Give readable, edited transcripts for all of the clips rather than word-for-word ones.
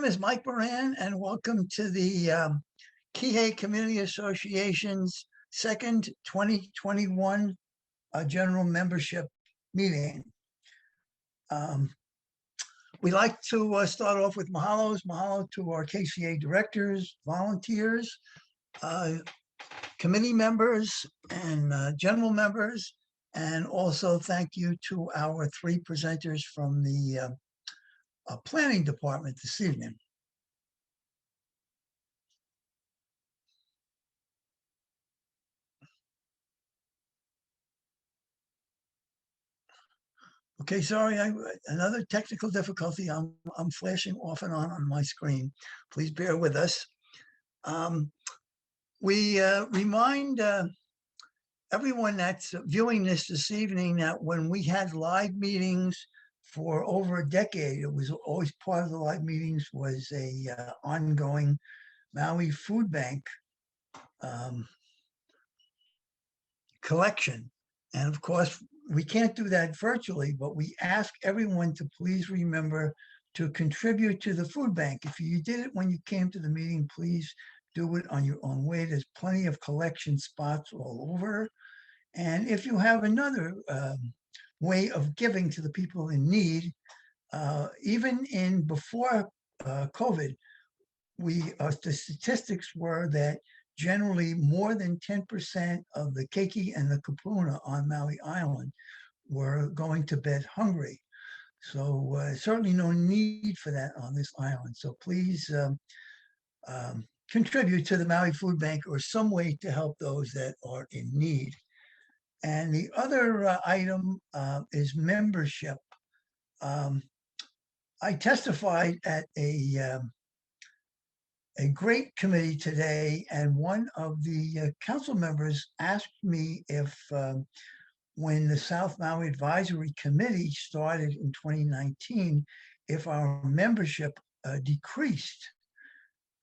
name is Mike Moran, and welcome to the Kihei Community Association's second 2021 general membership meeting. We like to start off with mahalos. Mahalo to our KCA directors, volunteers, committee members, and general members. And also thank you to our three presenters from the planning department this evening. Okay, sorry, another technical difficulty. I'm flashing off and on my screen. Please bear with us. We remind everyone that's viewing this evening that when we had live meetings for over a decade, it was always part of the live meetings was a ongoing Maui food bank collection. And of course, we can't do that virtually, but we ask everyone to please remember to contribute to the food bank. If you did it when you came to the meeting, please do it on your own way. There's plenty of collection spots all over. And if you have another way of giving to the people in need, even in before COVID, the statistics were that generally more than 10% of the keiki and the kupuna on Maui Island were going to bed hungry. So certainly no need for that on this island. So please contribute to the Maui Food Bank or some way to help those that are in need. And the other item is membership. I testified at a great committee today, and one of the council members asked me if when the South Maui Advisory Committee started in 2019, if our membership decreased.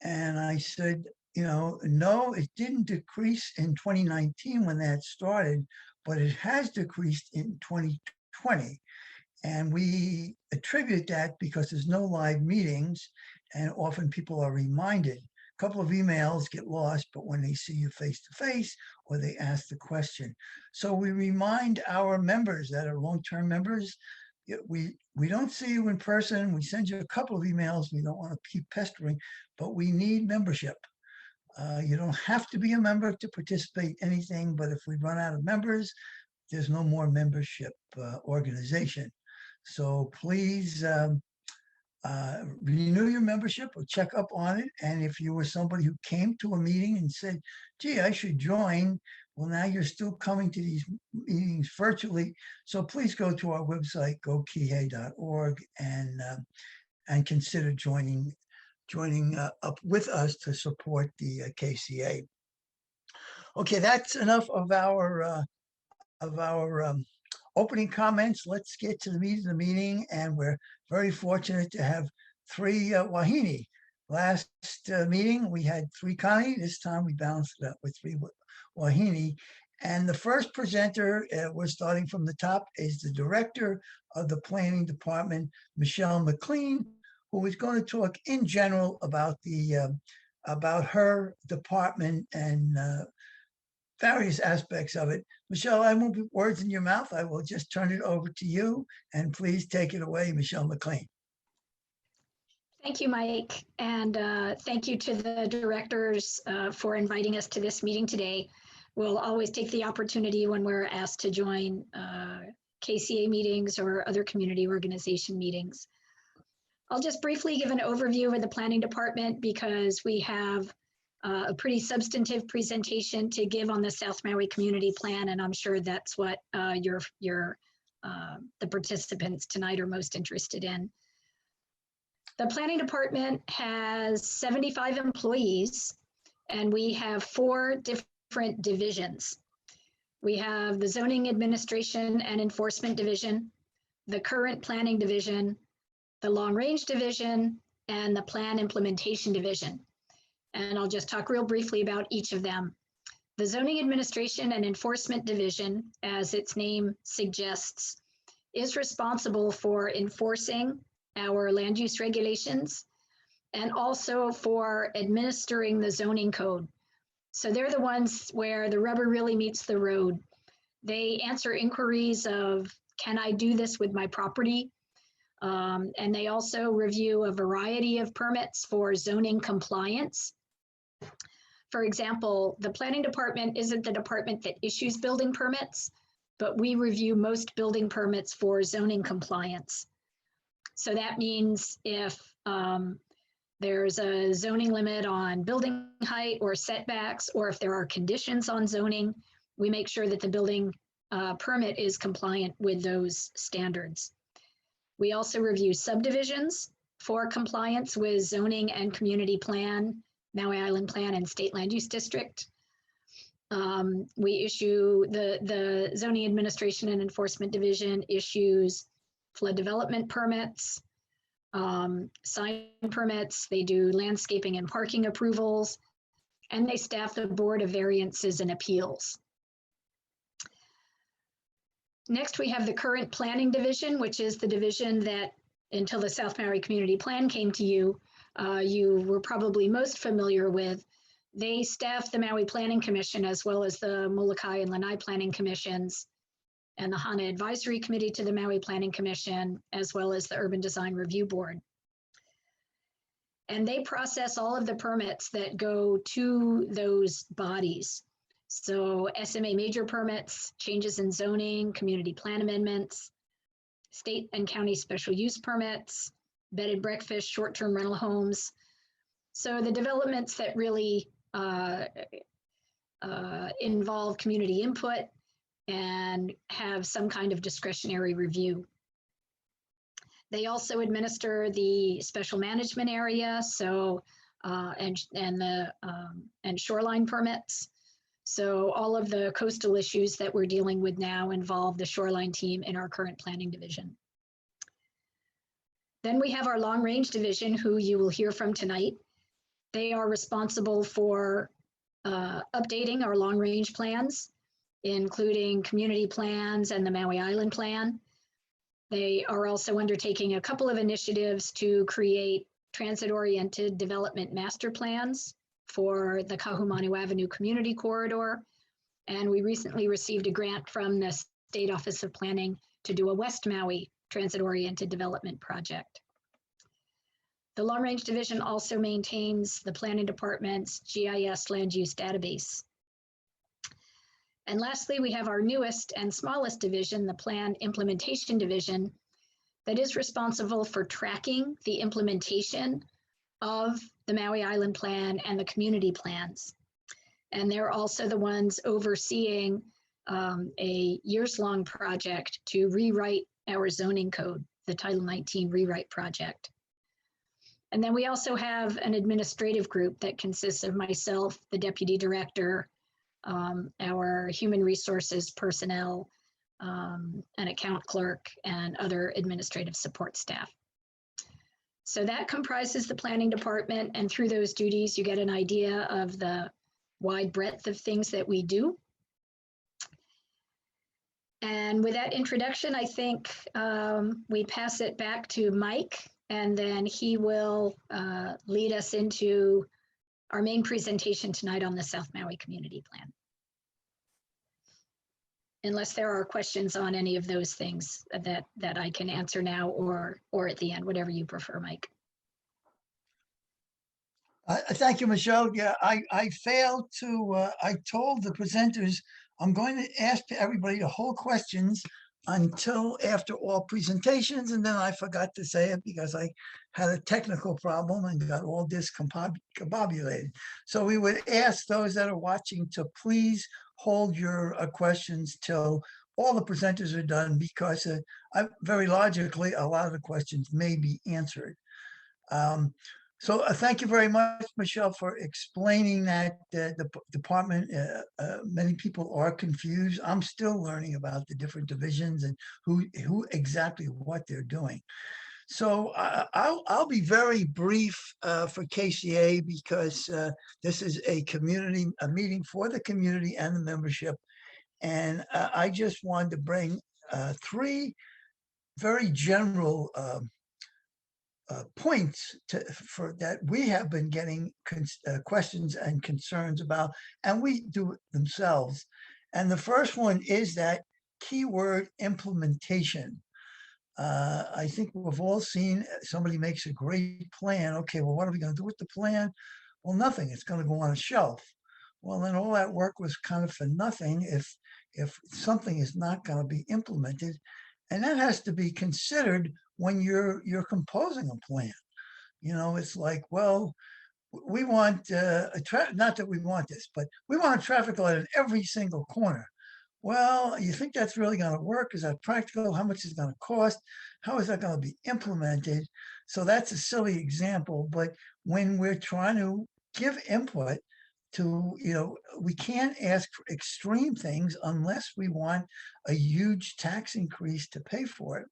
And I said, no, it didn't decrease in 2019 when that started, but it has decreased in 2020. And we attribute that because there's no live meetings, and often people are reminded. A couple of emails get lost, but when they see you face to face or they ask the question. So we remind our members that are long-term members, we don't see you in person. We send you a couple of emails. We don't want to keep pestering, but we need membership. You don't have to be a member to participate in anything, but if we run out of members, there's no more membership organization. So please renew your membership or check up on it. And if you were somebody who came to a meeting and said, gee, I should join, well, now you're still coming to these meetings virtually. So please go to our website, gokihei.org, and consider joining up with us to support the KCA. Okay, that's enough of our opening comments. Let's get to the meat of the meeting, and we're very fortunate to have three wahine. Last meeting we had three kani. This time we balanced it up with three wahine. And the first presenter, we're starting from the top, is the director of the planning department, Michelle McLean, who is going to talk in general about about her department and various aspects of it. Michelle, I won't put words in your mouth. I will just turn it over to you, and please take it away, Michelle McLean. Thank you, Mike, and thank you to the directors for inviting us to this meeting today. We'll always take the opportunity when we're asked to join KCA meetings or other community organization meetings. I'll just briefly give an overview of the planning department because we have a pretty substantive presentation to give on the South Maui Community Plan, and I'm sure that's what the participants tonight are most interested in. The planning department has 75 employees, and we have 4 different divisions. We have the Zoning Administration and Enforcement Division, the Current Planning Division, the Long Range Division, and the Plan Implementation Division. And I'll just talk real briefly about each of them. The Zoning Administration and Enforcement Division, as its name suggests, is responsible for enforcing our land use regulations and also for administering the zoning code. So they're the ones where the rubber really meets the road. They answer inquiries of, can I do this with my property? And they also review a variety of permits for zoning compliance. For example, the planning department isn't the department that issues building permits, but we review most building permits for zoning compliance. So that means if there's a zoning limit on building height or setbacks, or if there are conditions on zoning, we make sure that the building permit is compliant with those standards. We also review subdivisions for compliance with zoning and community plan, Maui Island Plan, and state land use district. We issue the Zoning Administration and Enforcement Division issues flood development permits, sign permits, they do landscaping and parking approvals, and they staff the Board of Variances and Appeals. Next, we have the current planning division, which is the division that until the South Maui Community Plan came to you, you were probably most familiar with. They staff the Maui Planning Commission as well as the Molokai and Lanai Planning Commissions and the Hana Advisory Committee to the Maui Planning Commission, as well as the Urban Design Review Board. And they process all of the permits that go to those bodies. So SMA major permits, changes in zoning, community plan amendments, state and county special use permits, bed and breakfast, short-term rental homes. So the developments that really involve community input and have some kind of discretionary review. They also administer the special management area, so and shoreline permits. So all of the coastal issues that we're dealing with now involve the shoreline team in our current planning division. Then we have our long range division, who you will hear from tonight. They are responsible for updating our long range plans, including community plans and the Maui Island Plan. They are also undertaking a couple of initiatives to create transit-oriented development master plans for the Kahumanu Avenue Community Corridor. And we recently received a grant from the State Office of Planning to do a West Maui transit-oriented development project. The Long Range Division also maintains the Planning Department's GIS land use database. And lastly, we have our newest and smallest division, the Plan Implementation Division, that is responsible for tracking the implementation of the Maui Island Plan and the community plans. And they're also the ones overseeing a years-long project to rewrite our zoning code, the Title 19 rewrite project. And then we also have an administrative group that consists of myself, the deputy director, our human resources personnel, an account clerk, and other administrative support staff. So that comprises the planning department, and through those duties, you get an idea of the wide breadth of things that we do. And with that introduction, I think we pass it back to Mike, and then he will lead us into our main presentation tonight on the South Maui Community Plan. Unless there are questions on any of those things that I can answer now or at the end, whatever you prefer, Mike. Thank you, Michelle. Yeah, I failed to, I told the presenters, I'm going to ask everybody to hold questions until after all presentations, and then I forgot to say it because I had a technical problem and got all discombobulated. So we would ask those that are watching to please hold your questions till all the presenters are done, because very logically, a lot of the questions may be answered. So thank you very much, Michelle, for explaining that the department, many people are confused. I'm still learning about the different divisions and who exactly what they're doing. So I'll be very brief for KCA, because this is a meeting for the community and the membership. And I just wanted to bring three very general points for that we have been getting questions and concerns about, and we do it themselves. And the first one is that keyword implementation. I think we've all seen somebody makes a great plan. Okay, well, what are we going to do with the plan? Well, nothing. It's going to go on a shelf. Well, then all that work was kind of for nothing if something is not going to be implemented, and that has to be considered when you're composing a plan. It's like, well, we want not that we want this, but we want a traffic light in every single corner. Well, you think that's really going to work? Is that practical? How much is it going to cost? How is that going to be implemented? So that's a silly example, but when we're trying to give input to, we can't ask for extreme things unless we want a huge tax increase to pay for it.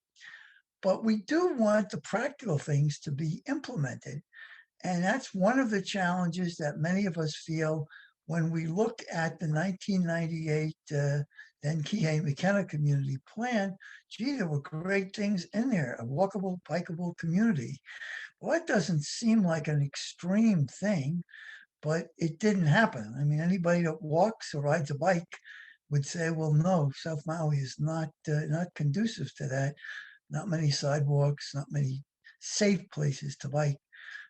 But we do want the practical things to be implemented. And that's one of the challenges that many of us feel when we look at the 1998 then Kihei Community Plan. Gee, there were great things in there, a walkable, bikeable community. Well, that doesn't seem like an extreme thing, but it didn't happen. I mean, anybody that walks or rides a bike would say, well, no, South Maui is not conducive to that. Not many sidewalks, not many safe places to bike.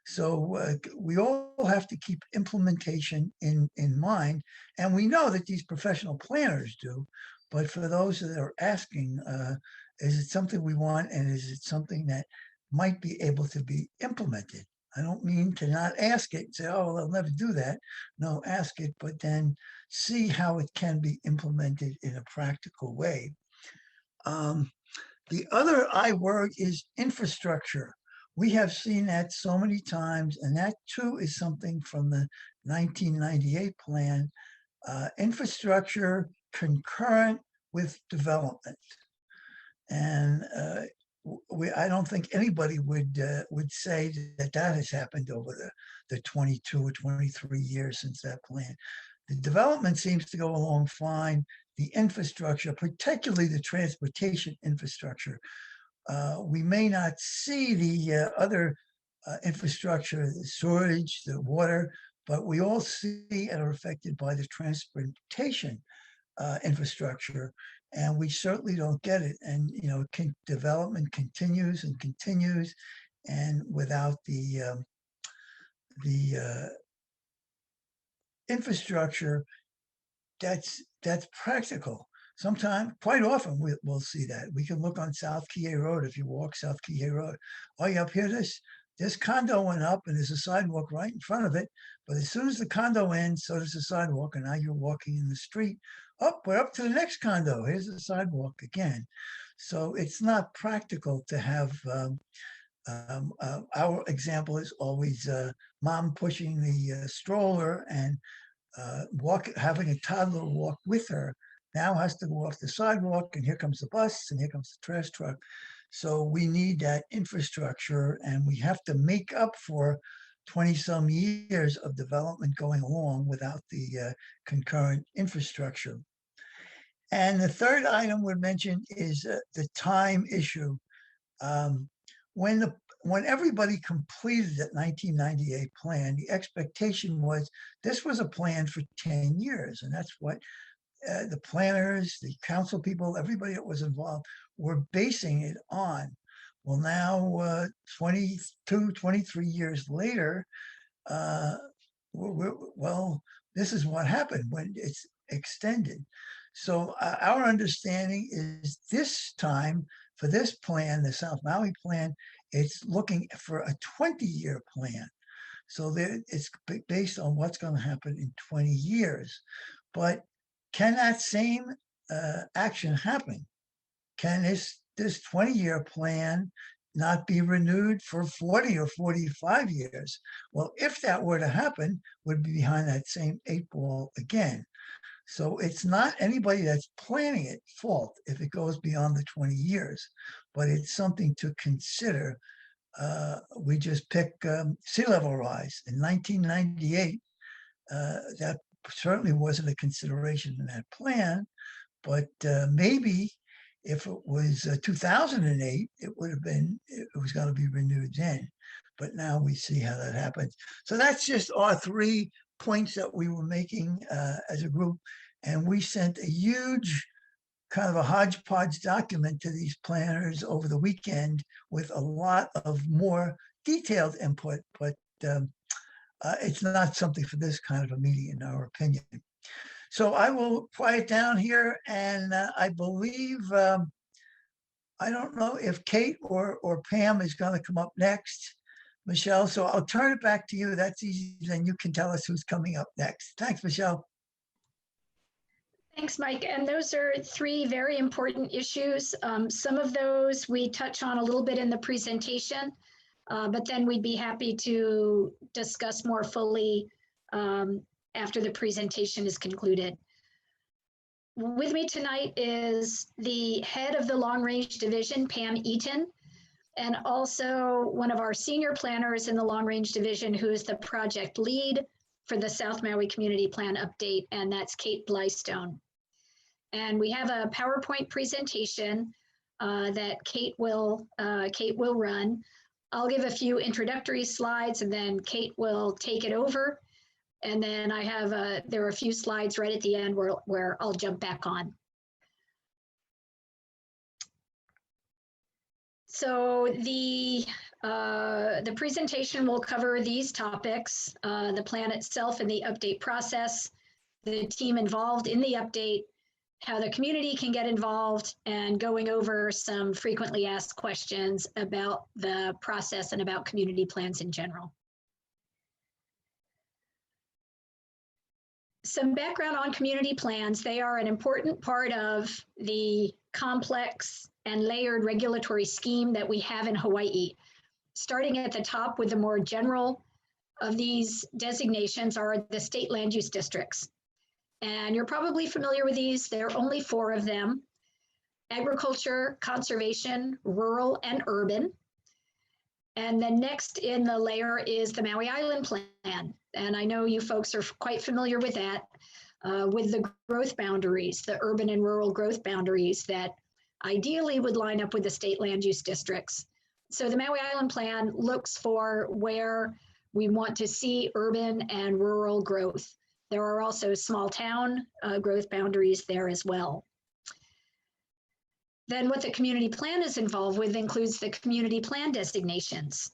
So we all have to keep implementation in mind. And we know that these professional planners do. But for those that are asking, is it something we want? And is it something that might be able to be implemented? I don't mean to not ask it and say, oh, they'll never do that. No, ask it, but then see how it can be implemented in a practical way. The other I word is infrastructure. We have seen that so many times, and that too is something from the 1998 plan. Infrastructure concurrent with development. And I don't think anybody would say that has happened over the 22 or 23 years since that plan. The development seems to go along fine. The infrastructure, particularly the transportation infrastructure, we may not see the other infrastructure, the sewage, the water, but we all see and are affected by the transportation infrastructure, and we certainly don't get it. And development continues and continues, and without the infrastructure that's practical. Sometimes, quite often, we'll see that. We can look on South Kihei Road. If you walk South Kihei Road, oh, you up here, this condo went up and there's a sidewalk right in front of it. But as soon as the condo ends, so does the sidewalk. And now you're walking in the street. Oh, we're up to the next condo. Here's the sidewalk again. So it's not practical to have, our example is always mom pushing the stroller and having a toddler walk with her, now has to go off the sidewalk, and here comes the bus, and here comes the trash truck. So we need that infrastructure, and we have to make up for 20 some years of development going along without the concurrent infrastructure. And the third item we mentioned is the time issue. When everybody completed that 1998 plan, the expectation was this was a plan for 10 years. And that's what the planners, the council people, everybody that was involved were basing it on. Well, now 22, 23 years later, well, this is what happened when it's extended. So our understanding is this time for this plan, the South Maui plan, it's looking for a 20-year plan. So it's based on what's going to happen in 20 years. But can that same action happen? Can this 20-year plan not be renewed for 40 or 45 years? Well, if that were to happen, we'd be behind that same 8 ball again. So it's not anybody that's planning it fault if it goes beyond the 20 years, but it's something to consider. We just pick sea level rise in 1998. That certainly wasn't a consideration in that plan, but maybe if it was 2008, it would have been, it was going to be renewed then. But now we see how that happens. So that's just our 3 points that we were making as a group. And we sent a huge kind of a hodgepodge document to these planners over the weekend with a lot of more detailed input, but it's not something for this kind of a meeting, in our opinion. So I will quiet down here, and I believe, I don't know if Kate or Pam is going to come up next, Michelle. So I'll turn it back to you. That's easy. Then you can tell us who's coming up next. Thanks, Michelle. Thanks, Mike. And those are 3 very important issues. Some of those we touch on a little bit in the presentation, but then we'd be happy to discuss more fully after the presentation is concluded. With me tonight is the head of the Long Range Division, Pam Eaton, and also one of our senior planners in the Long Range Division, who is the project lead for the South Maui Community Plan update, and that's Kate Blystone. And we have a PowerPoint presentation that Kate will run. I'll give a few introductory slides, and then Kate will take it over. And then I have there are a few slides right at the end where I'll jump back on. So the presentation will cover these topics: the plan itself and the update process, the team involved in the update, how the community can get involved, and going over some frequently asked questions about the process and about community plans in general. Some background on community plans. They are an important part of the complex and layered regulatory scheme that we have in Hawaii. Starting at the top with the more general of these designations are the state land use districts. And you're probably familiar with these. There are only 4 of them: agriculture, conservation, rural, and urban. And then next in the layer is the Maui Island Plan. And I know you folks are quite familiar with that, with the growth boundaries, the urban and rural growth boundaries that ideally would line up with the state land use districts. So the Maui Island Plan looks for where we want to see urban and rural growth. There are also small town growth boundaries there as well. Then what the community plan is involved with includes the community plan designations.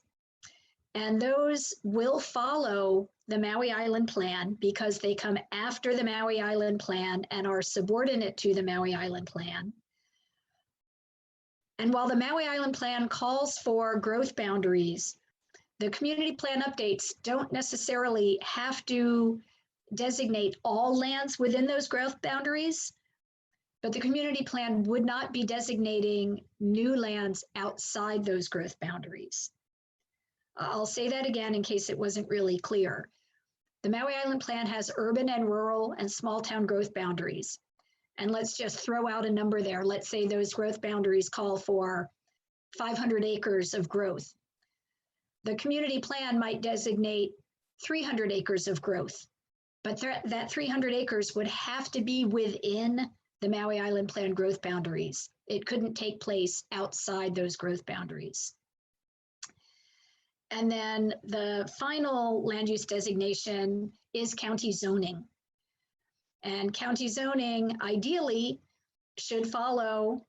And those will follow the Maui Island Plan because they come after the Maui Island Plan and are subordinate to the Maui Island Plan. And while the Maui Island Plan calls for growth boundaries, the community plan updates don't necessarily have to designate all lands within those growth boundaries, but the community plan would not be designating new lands outside those growth boundaries. I'll say that again in case it wasn't really clear. The Maui Island Plan has urban and rural and small town growth boundaries. And let's just throw out a number there. Let's say those growth boundaries call for 500 acres of growth. The community plan might designate 300 acres of growth, but that 300 acres would have to be within the Maui Island Plan growth boundaries. It couldn't take place outside those growth boundaries. And then the final land use designation is county zoning. And county zoning ideally should follow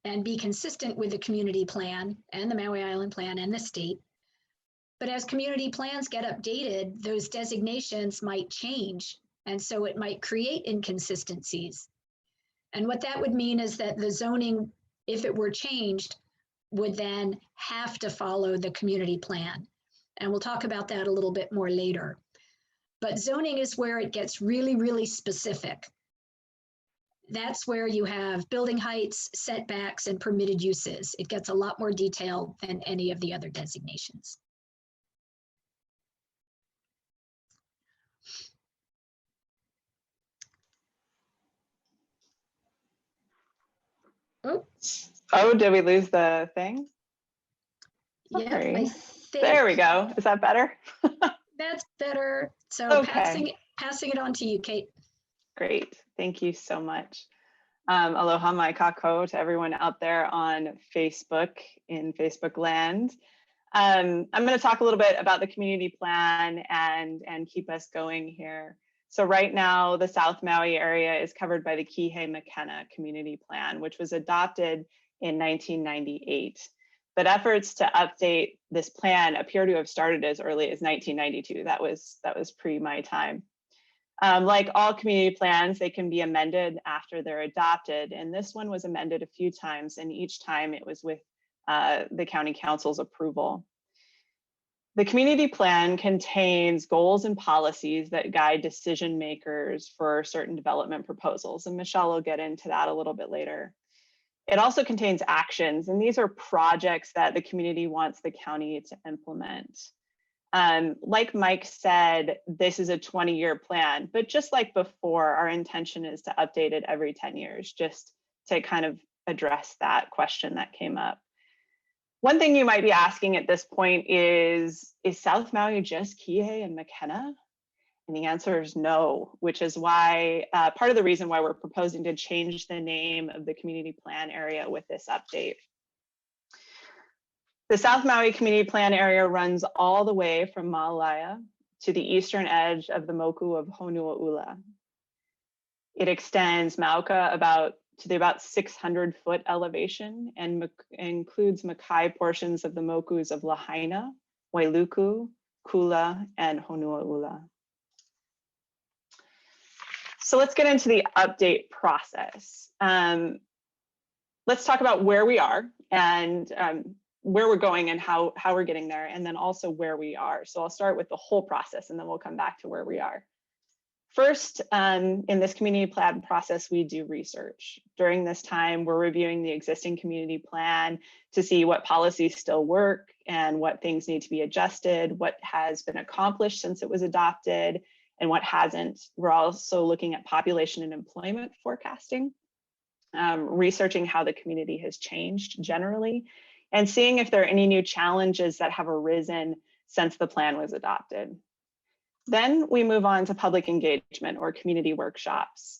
and be consistent with the community plan and the Maui Island Plan and the state. But as community plans get updated, those designations might change. And so it might create inconsistencies. And what that would mean is that the zoning, if it were changed, would then have to follow the community plan. And we'll talk about that a little bit more later. But zoning is where it gets really, really specific. That's where you have building heights, setbacks, and permitted uses. It gets a lot more detailed than any of the other designations. Oh, did we lose the thing? Yeah, Sorry. I think There we go. Is that better? that's better. So Okay. passing it on to you, Kate. Great. Thank you so much. Aloha mai kako to everyone out there on Facebook, in Facebook land. I'm going to talk a little bit about the community plan and keep us going here. So right now, the South Maui area is covered by the Kihei Community Plan, which was adopted in 1998. But efforts to update this plan appear to have started as early as 1992. That was pre my time. Like all community plans, they can be amended after they're adopted. And this one was amended a few times, and each time it was with the county council's approval. The community plan contains goals and policies that guide decision makers for certain development proposals. And Michelle will get into that a little bit later. It also contains actions, and these are projects that the community wants the county to implement. Like Mike said, this is a 20-year plan, but just like before, our intention is to update it every 10 years, just to kind of address that question that came up. One thing you might be asking at this point is South Maui just Kihei and Makena? And the answer is no, which is why, part of the reason why we're proposing to change the name of the community plan area with this update. The South Maui Community Plan area runs all the way from Maalaea to the eastern edge of the moku of Honuaula. It extends Mauka to the about 600-foot elevation and includes Makai portions of the mokus of Lahaina, Wailuku, Kula, and Honuaula. So let's get into the update process. Let's talk about where we are and where we're going and how we're getting there, and then also where we are. So I'll start with the whole process and then we'll come back to where we are. First, in this community plan process, we do research. During this time, we're reviewing the existing community plan to see what policies still work and what things need to be adjusted, what has been accomplished since it was adopted, and what hasn't. We're also looking at population and employment forecasting, researching how the community has changed generally, and seeing if there are any new challenges that have arisen since the plan was adopted. Then we move on to public engagement or community workshops.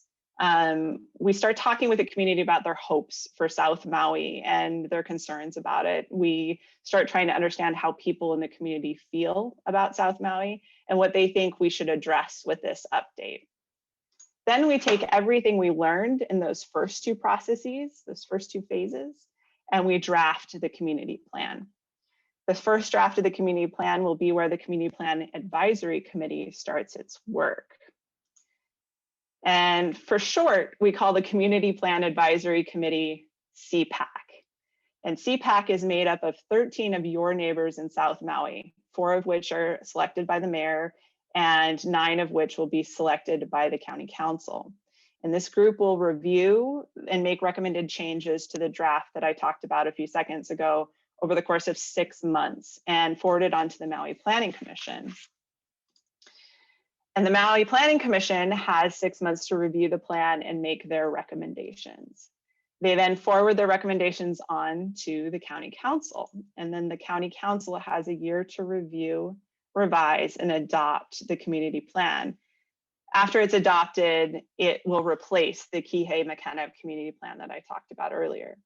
We start talking with the community about their hopes for South Maui and their concerns about it. We start trying to understand how people in the community feel about South Maui and what they think we should address with this update. Then we take everything we learned in those first two processes, those first two phases, and we draft the community plan. The first draft of the community plan will be where the Community Plan Advisory Committee starts its work. And for short, we call the Community Plan Advisory Committee CPAC. And CPAC is made up of 13 of your neighbors in South Maui, 4 of which are selected by the mayor and 9 of which will be selected by the county council. And this group will review and make recommended changes to the draft that I talked about a few seconds ago over the course of 6 months and forward it on to the Maui Planning Commission. And the Maui Planning Commission has 6 months to review the plan and make their recommendations. They then forward their recommendations on to the county council. And then the county council has a year to review, revise, and adopt the community plan. After it's adopted, it will replace the Kihei Community Plan that I talked about earlier.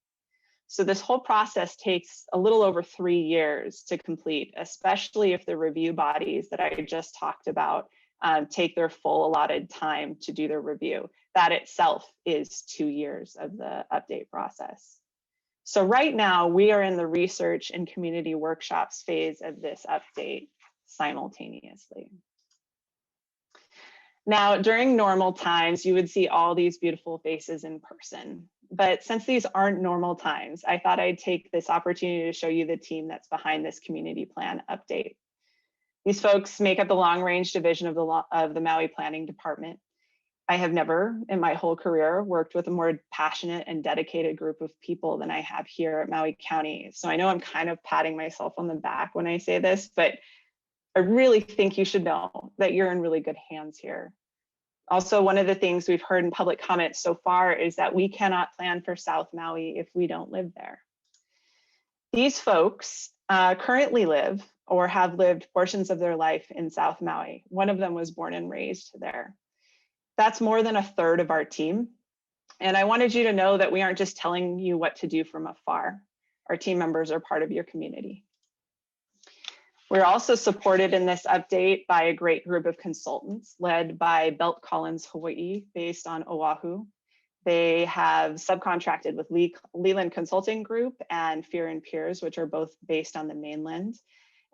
So this whole process takes a little over 3 years to complete, especially if the review bodies that I just talked about take their full allotted time to do their review. That itself is 2 years of the update process. So right now we are in the research and community workshops phase of this update simultaneously. Now, during normal times, you would see all these beautiful faces in person. But since these aren't normal times, I thought I'd take this opportunity to show you the team that's behind this community plan update. These folks make up the long-range division of the Maui Planning Department. I have never, in my whole career, worked with a more passionate and dedicated group of people than I have here at Maui County. So I know I'm kind of patting myself on the back when I say this, but I really think you should know that you're in really good hands here. Also, one of the things we've heard in public comments so far is that we cannot plan for South Maui if we don't live there. These folks currently live or have lived portions of their life in South Maui. One of them was born and raised there. That's more than a third of our team. And I wanted you to know that we aren't just telling you what to do from afar. Our team members are part of your community. We're also supported in this update by a great group of consultants led by Belt Collins Hawaii, based on Oahu. They have subcontracted with Leland Consulting Group and Fear and Peers, which are both based on the mainland.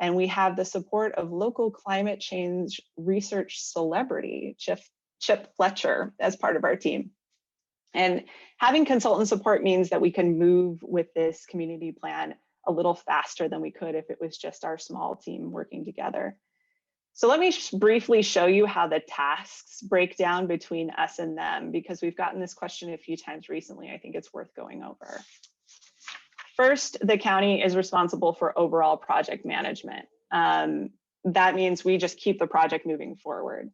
And we have the support of local climate change research celebrity, Chip Fletcher, as part of our team. And having consultant support means that we can move with this community plan a little faster than we could if it was just our small team working together. So let me briefly show you how the tasks break down between us and them, because we've gotten this question a few times recently. I think it's worth going over. First, the county is responsible for overall project management. That means we just keep the project moving forward.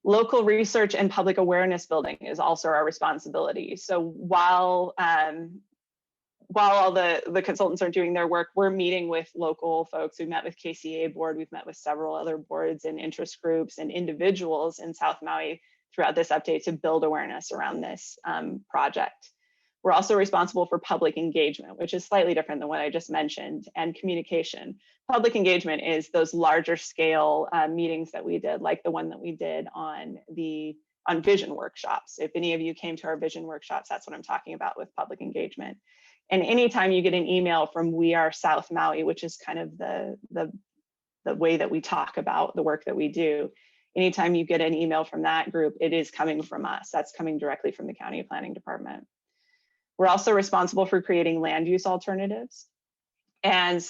Local research and public awareness building is also our responsibility. So while all the consultants are doing their work, we're meeting with local folks. We've met with KCA board, we've met with several other boards and interest groups and individuals in South Maui throughout this update to build awareness around this project. We're also responsible for public engagement, which is slightly different than what I just mentioned, and communication. Public engagement is those larger scale meetings that we did, like the one that we did on vision workshops. If any of you came to our vision workshops, that's what I'm talking about with public engagement. And anytime you get an email from We Are South Maui, which is kind of the way that we talk about the work that we do, anytime you get an email from that group, it is coming from us. That's coming directly from the County Planning Department. We're also responsible for creating land use alternatives and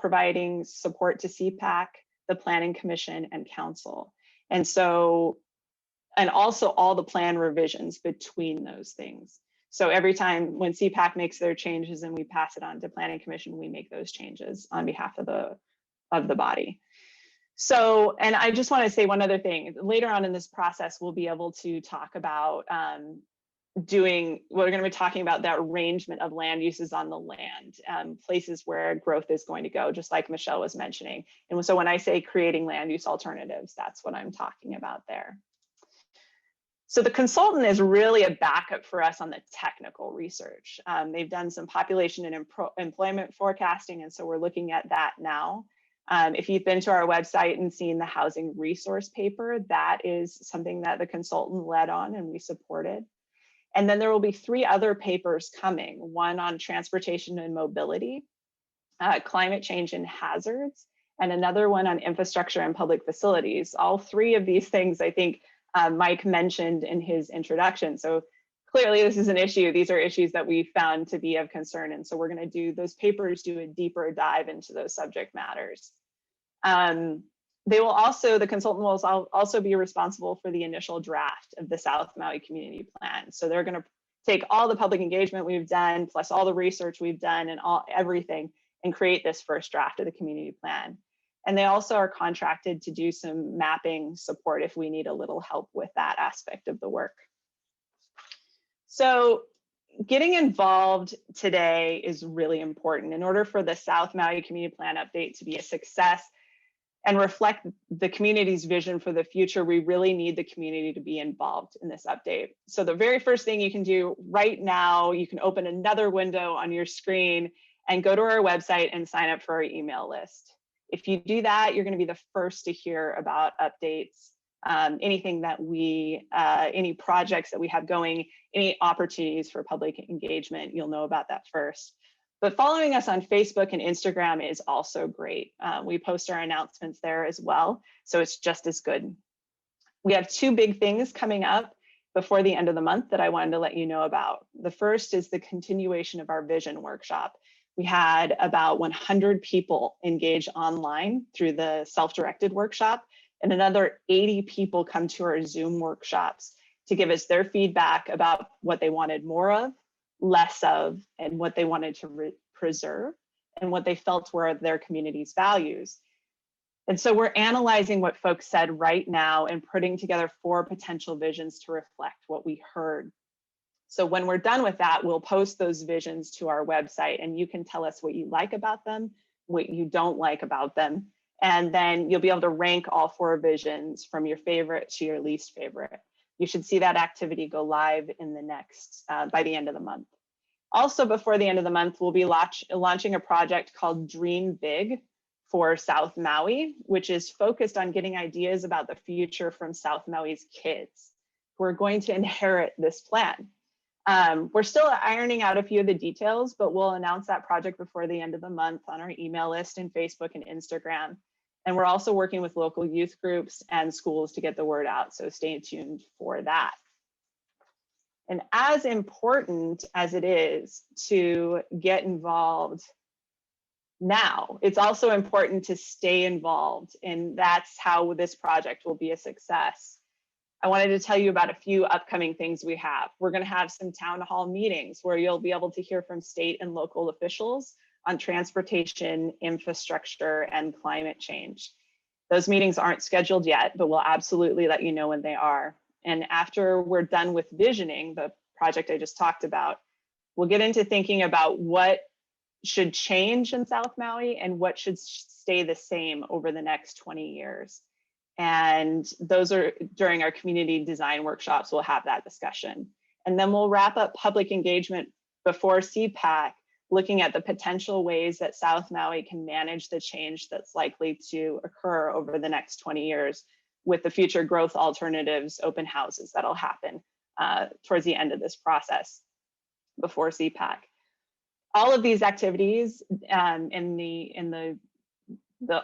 providing support to CPAC, the Planning Commission, and Council. And also all the plan revisions between those things. So every time when CPAC makes their changes and we pass it on to Planning Commission, we make those changes on behalf of the body. So, and I just want to say one other thing. Later on in this process, we'll be able to talk about we're going to be talking about that arrangement of land uses on the land, places where growth is going to go, just like Michelle was mentioning. And so when I say creating land use alternatives, that's what I'm talking about there. So the consultant is really a backup for us on the technical research. They've done some population and employment forecasting, and so we're looking at that now. If you've been to our website and seen the housing resource paper, that is something that the consultant led on and we supported. And then there will be 3 other papers coming, one on transportation and mobility, climate change and hazards, and another one on infrastructure and public facilities. All 3 of these things, I think, Mike mentioned in his introduction. So clearly this is an issue. These are issues that we found to be of concern. And so we're going to do those papers, do a deeper dive into those subject matters. The consultant will also be responsible for the initial draft of the South Maui Community Plan. So they're going to take all the public engagement we've done, plus all the research we've done and everything, and create this first draft of the community plan. And they also are contracted to do some mapping support if we need a little help with that aspect of the work. So getting involved today is really important. In order for the South Maui Community Plan update to be a success and reflect the community's vision for the future, we really need the community to be involved in this update. So the very first thing you can do right now, you can open another window on your screen and go to our website and sign up for our email list. If you do that, you're going to be the first to hear about updates, anything that any projects that we have going, any opportunities for public engagement, you'll know about that first. But following us on Facebook and Instagram is also great. We post our announcements there as well, so it's just as good. We have 2 big things coming up before the end of the month that I wanted to let you know about. The first is the continuation of our vision workshop. We had about 100 people engage online through the self-directed workshop, and another 80 people come to our Zoom workshops to give us their feedback about what they wanted more of, less of, and what they wanted to preserve, and what they felt were their community's values. And so we're analyzing what folks said right now and putting together 4 potential visions to reflect what we heard. So when we're done with that, we'll post those visions to our website, and you can tell us what you like about them, what you don't like about them. And then you'll be able to rank all 4 visions from your favorite to your least favorite. You should see that activity go live in the next, by the end of the month. Also, before the end of the month, we'll be launching a project called Dream Big for South Maui, which is focused on getting ideas about the future from South Maui's kids who are going to inherit this plan. We're still ironing out a few of the details, but we'll announce that project before the end of the month on our email list and Facebook and Instagram. And we're also working with local youth groups and schools to get the word out, so stay tuned for that. And as important as it is to get involved now, it's also important to stay involved, and that's how this project will be a success. I wanted to tell you about a few upcoming things we have. We're going to have some town hall meetings where you'll be able to hear from state and local officials on transportation, infrastructure, and climate change. Those meetings aren't scheduled yet, but we'll absolutely let you know when they are. And after we're done with visioning, the project I just talked about, we'll get into thinking about what should change in South Maui and what should stay the same over the next 20 years. And those are during our community design workshops, we'll have that discussion. And then we'll wrap up public engagement before CPAC, looking at the potential ways that South Maui can manage the change that's likely to occur over the next 20 years with the future growth alternatives open houses that'll happen towards the end of this process before CPAC. All of these activities in the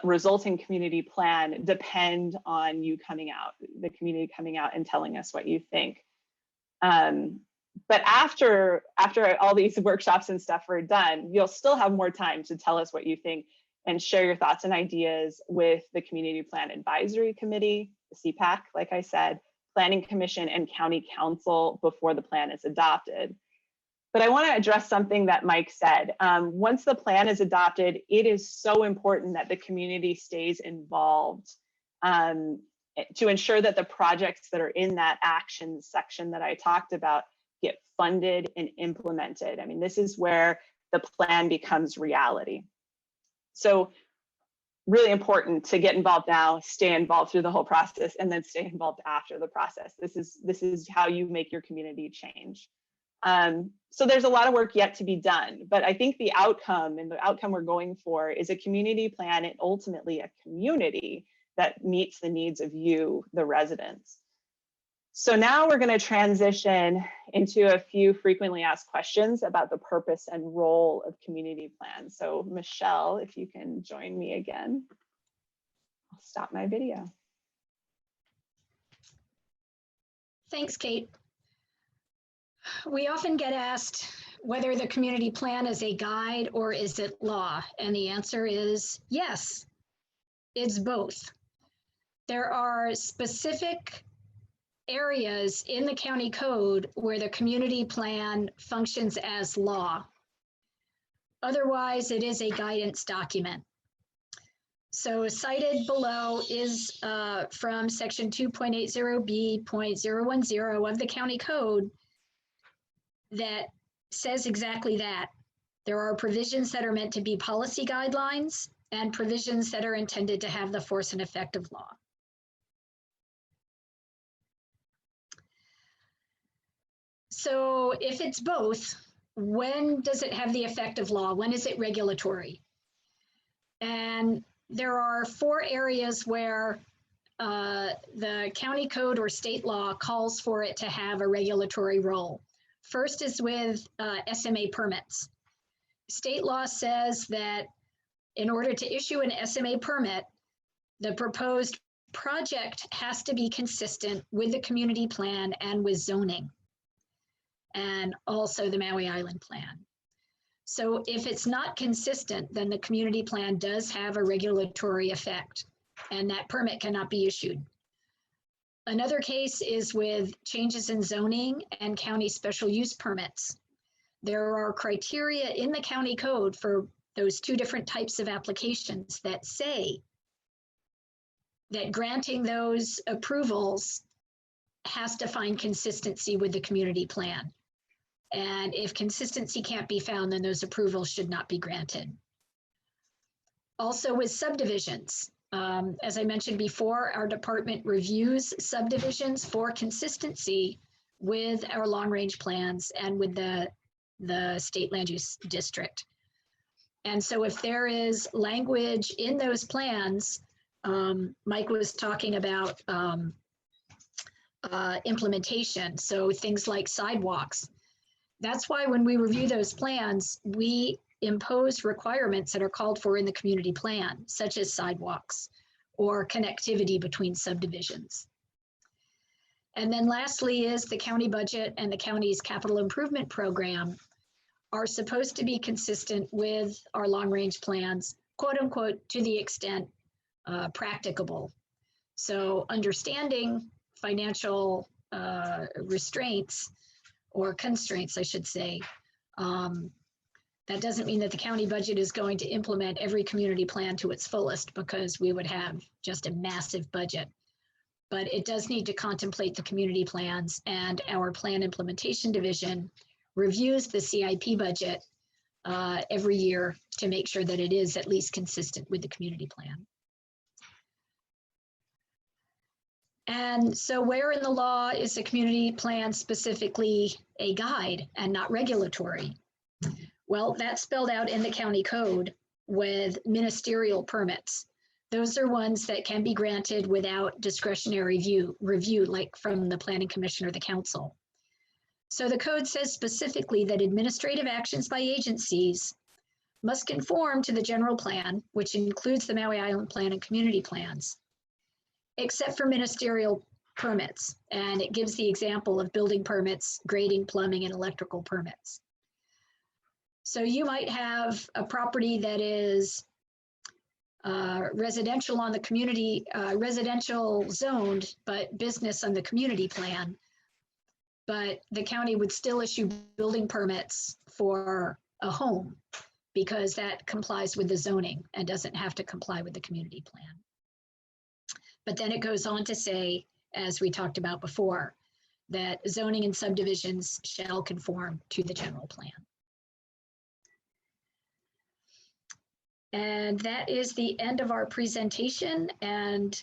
resulting community plan depend on you coming out, the community coming out and telling us what you think. But after all these workshops and stuff are done, you'll still have more time to tell us what you think and share your thoughts and ideas with the Community Plan Advisory Committee, the CPAC, like I said, Planning Commission, and County Council before the plan is adopted. But I want to address something that Mike said. Once the plan is adopted, it is so important that the community stays involved to ensure that the projects that are in that action section that I talked about get funded and implemented. I mean, this is where the plan becomes reality. So really important to get involved now, stay involved through the whole process, and then stay involved after the process. This is how you make your community change. So there's a lot of work yet to be done, but I think the outcome we're going for is a community plan and ultimately a community that meets the needs of you, the residents. So now we're going to transition into a few frequently asked questions about the purpose and role of community plans. So Michelle, if you can join me again, I'll stop my video. Thanks, Kate. We often get asked whether the community plan is a guide or is it law? And the answer is yes, it's both. There are specific areas in the county code where the community plan functions as law. Otherwise, it is a guidance document. So cited below is from section 2.80B.010 of the county code that says exactly that. There are provisions that are meant to be policy guidelines and provisions that are intended to have the force and effect of law. So if it's both, when does it have the effect of law? When is it regulatory? And there are 4 areas where the county code or state law calls for it to have a regulatory role. First is with SMA permits. State law says that in order to issue an SMA permit, the proposed project has to be consistent with the community plan and with zoning, and also the Maui Island plan. So if it's not consistent, then the community plan does have a regulatory effect, and that permit cannot be issued. Another case is with changes in zoning and county special use permits. There are criteria in the county code for those 2 different types of applications that say that granting those approvals has to find consistency with the community plan. And if consistency can't be found, then those approvals should not be granted. Also with subdivisions, As I mentioned before, our department reviews subdivisions for consistency with our long-range plans and with the state land use district. And so if there is language in those plans, Mike was talking about implementation, so things like sidewalks. That's why when we review those plans, we impose requirements that are called for in the community plan, such as sidewalks or connectivity between subdivisions. And then lastly is the county budget and the county's capital improvement program are supposed to be consistent with our long-range plans, quote unquote, to the extent practicable. So understanding financial restraints or constraints, I should say, that doesn't mean that the county budget is going to implement every community plan to its fullest, because we would have just a massive budget. But it does need to contemplate the community plans, and our plan implementation division reviews the CIP budget every year to make sure that it is at least consistent with the community plan. And so where in the law is a community plan specifically a guide and not regulatory? Well, that's spelled out in the county code with ministerial permits. Those are ones that can be granted without discretionary review, like from the planning commission or the council. So the code says specifically that administrative actions by agencies must conform to the general plan, which includes the Maui Island Plan and community plans, except for ministerial permits. And it gives the example of building permits, grading, plumbing, and electrical permits. So you might have a property that is residential on the community, residential zoned, but business on the community plan. But the county would still issue building permits for a home because that complies with the zoning and doesn't have to comply with the community plan. But then it goes on to say, as we talked about before, that zoning and subdivisions shall conform to the general plan. And that is the end of our presentation, and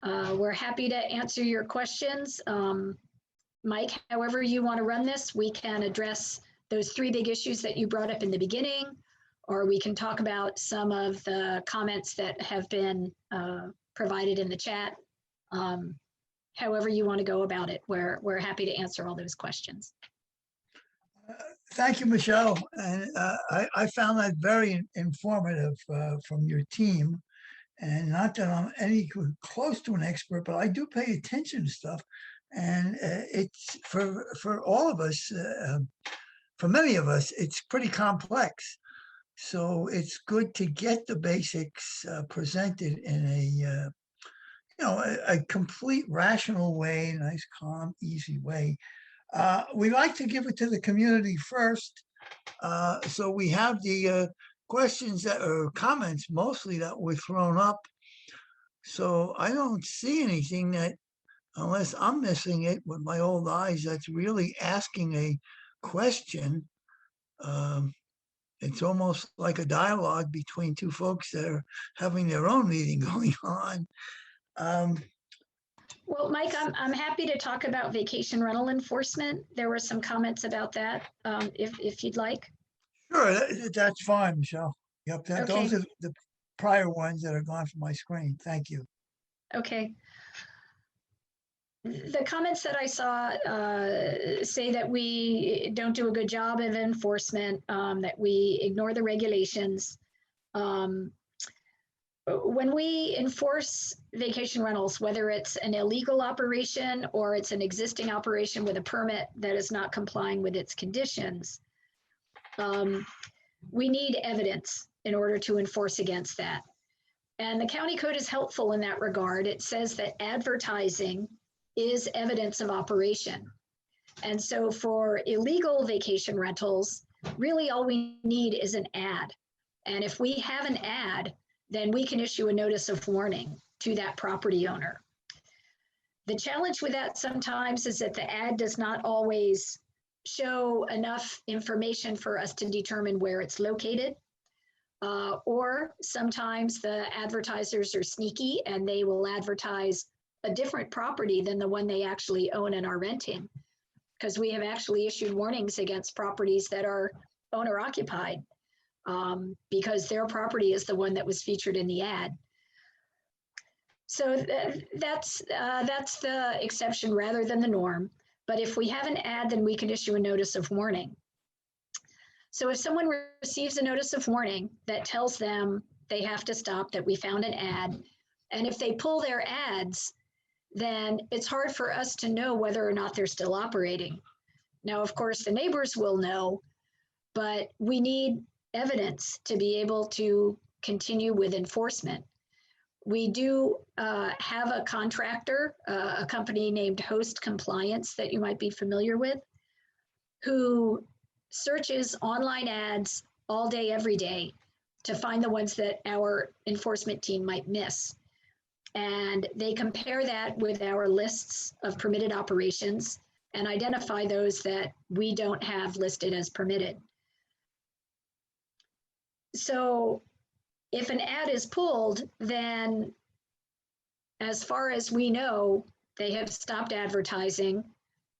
we're happy to answer your questions. Mike, however you want to run this, we can address those three big issues that you brought up in the beginning, or we can talk about some of the comments that have been provided in the chat. However you want to go about it, we're happy to answer all those questions. Thank you, Michelle. And I found that very informative from your team. And not that I'm any close to an expert, but I do pay attention to stuff. And it's for all of us, for many of us, it's pretty complex. So it's good to get the basics presented in a complete rational way, nice, calm, easy way. We like to give it to the community first. So we have the questions that are comments mostly that were thrown up. So I don't see anything that, unless I'm missing it with my old eyes, that's really asking a question. It's almost like a dialogue between two folks that are having their own meeting going on. Well, Mike, I'm happy to talk about vacation rental enforcement. There were some comments about that, if you'd like. Sure, that's fine, Michelle. Yep, those Okay. are the prior ones that are gone from my screen. Thank you. Okay. The comments that I saw say that we don't do a good job of enforcement, that we ignore the regulations. When we enforce vacation rentals, whether it's an illegal operation or it's an existing operation with a permit that is not complying with its conditions, we need evidence in order to enforce against that. And the county code is helpful in that regard. It says that advertising is evidence of operation. And so for illegal vacation rentals, really all we need is an ad. And if we have an ad, then we can issue a notice of warning to that property owner. The challenge with that sometimes is that the ad does not always show enough information for us to determine where it's located. Or sometimes the advertisers are sneaky and they will advertise a different property than the one they actually own and are renting. Because we have actually issued warnings against properties that are owner occupied because their property is the one that was featured in the ad. So that's the exception rather than the norm. But if we have an ad, then we can issue a notice of warning. So if someone receives a notice of warning that tells them they have to stop, that we found an ad, and if they pull their ads, then it's hard for us to know whether or not they're still operating. Now, of course, the neighbors will know, but we need evidence to be able to continue with enforcement. We do have a contractor, a company named Host Compliance that you might be familiar with, who searches online ads all day, every day to find the ones that our enforcement team might miss. And they compare that with our lists of permitted operations and identify those that we don't have listed as permitted. So if an ad is pulled, then as far as we know, they have stopped advertising.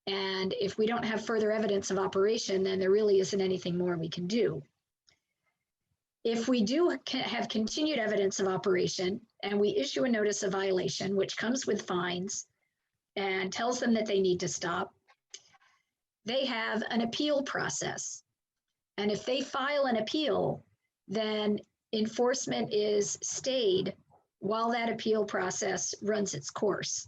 And if we don't have further evidence of operation, then there really isn't anything more we can do. If we do have continued evidence of operation and we issue a notice of violation, which comes with fines and tells them that they need to stop, they have an appeal process. And if they file an appeal, then enforcement is stayed while that appeal process runs its course.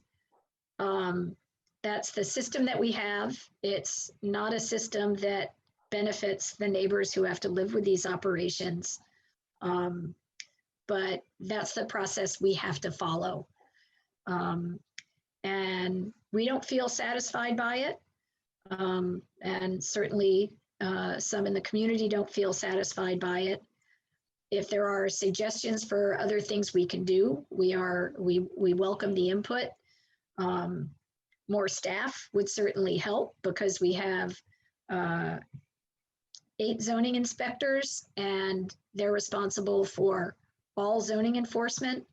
That's the system that we have. It's not a system that benefits the neighbors who have to live with these operations. But that's the process we have to follow. And we don't feel satisfied by it. And certainly some in the community don't feel satisfied by it. If there are suggestions for other things we can do, we welcome the input. More staff would certainly help because we have 8 zoning inspectors and they're responsible for all zoning enforcement.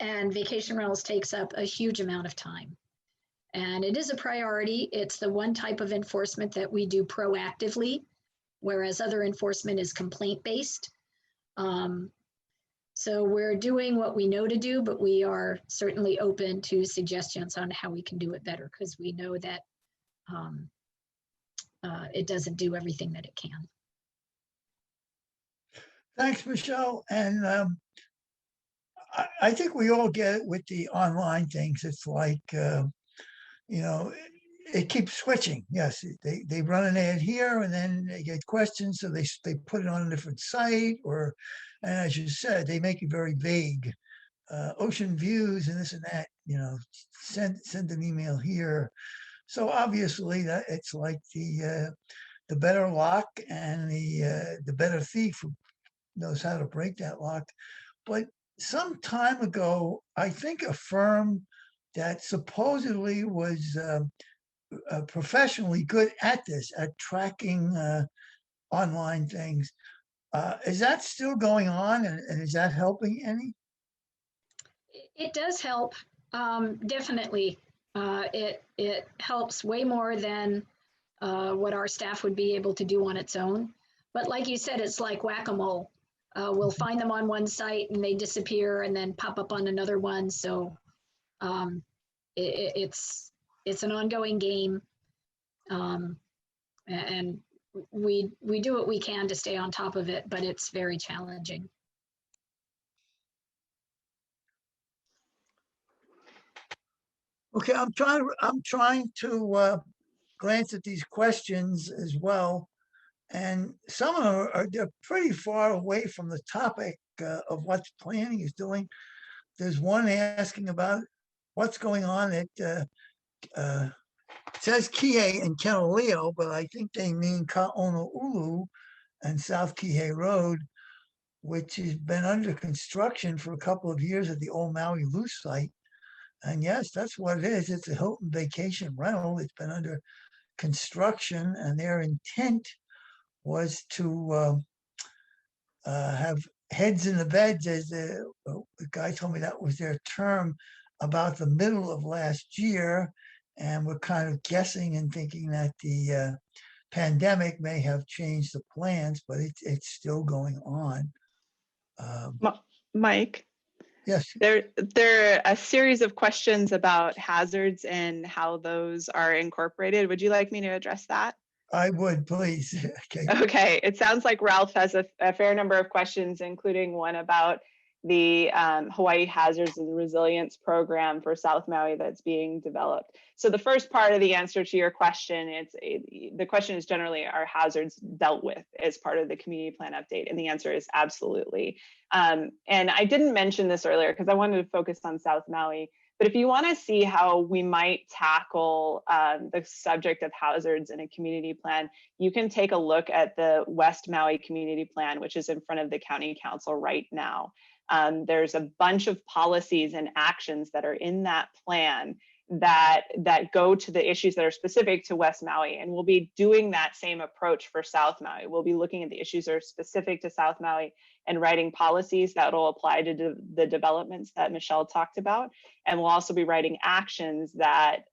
And vacation rentals takes up a huge amount of time. And it is a priority. It's the one type of enforcement that we do proactively, whereas other enforcement is complaint-based. So we're doing what we know to do, but we are certainly open to suggestions on how we can do it better because we know that it doesn't do everything that it can. Thanks, Michelle. And I think we all get it with the online things. It's like, it keeps switching. Yes, they run an ad here and then they get questions. So they put it on a different site and as you said, they make it very vague. Ocean views and this and that, send an email here. So obviously that it's like the better lock and the better thief who knows how to break that lock. But some time ago, I think a firm that supposedly was professionally good at this, at tracking online things. Is that still going on and is that helping any? It does help, definitely. It helps way more than what our staff would be able to do on its own. But like you said, it's like whack-a-mole. We'll find them on one site and they disappear and then pop up on another one. So it's an ongoing game. And we do what we can to stay on top of it, but it's very challenging. Okay, I'm trying to glance at these questions as well, and some of them they're pretty far away from the topic of what planning is doing. There's one asking about what's going on at it says Kihei and Kenaleo, but I think they mean Ka'onaulu and South Kihei Road, which has been under construction for a couple of years at the old Maui Loose site. And yes, that's what it is. It's a Hilton vacation rental. It's been under construction and their intent was to have heads in the beds, as the guy told me that was their term, about the middle of last year. And we're kind of guessing and thinking that the pandemic may have changed the plans, but it's still going on. Mike, Yes, there are a series of questions about hazards and how those are incorporated. Would you like me to address that? I would, please. Okay. Okay, it sounds like Ralph has a fair number of questions, including one about the Hawaii Hazards and Resilience Program for South Maui that's being developed. So the first part of the answer to your question, the question is generally, are hazards dealt with as part of the community plan update? And the answer is absolutely. And I didn't mention this earlier because I wanted to focus on South Maui. But if you want to see how we might tackle the subject of hazards in a community plan, you can take a look at the West Maui Community Plan, which is in front of the County Council right now. There's a bunch of policies and actions that are in that plan that go to the issues that are specific to West Maui, and we'll be doing that same approach for South Maui. We'll be looking at the issues that are specific to South Maui and writing policies that will apply to the developments that Michelle talked about, and we'll also be writing actions that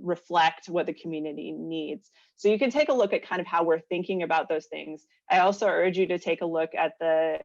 reflect what the community needs. So you can take a look at kind of how we're thinking about those things. I also urge you to take a look at the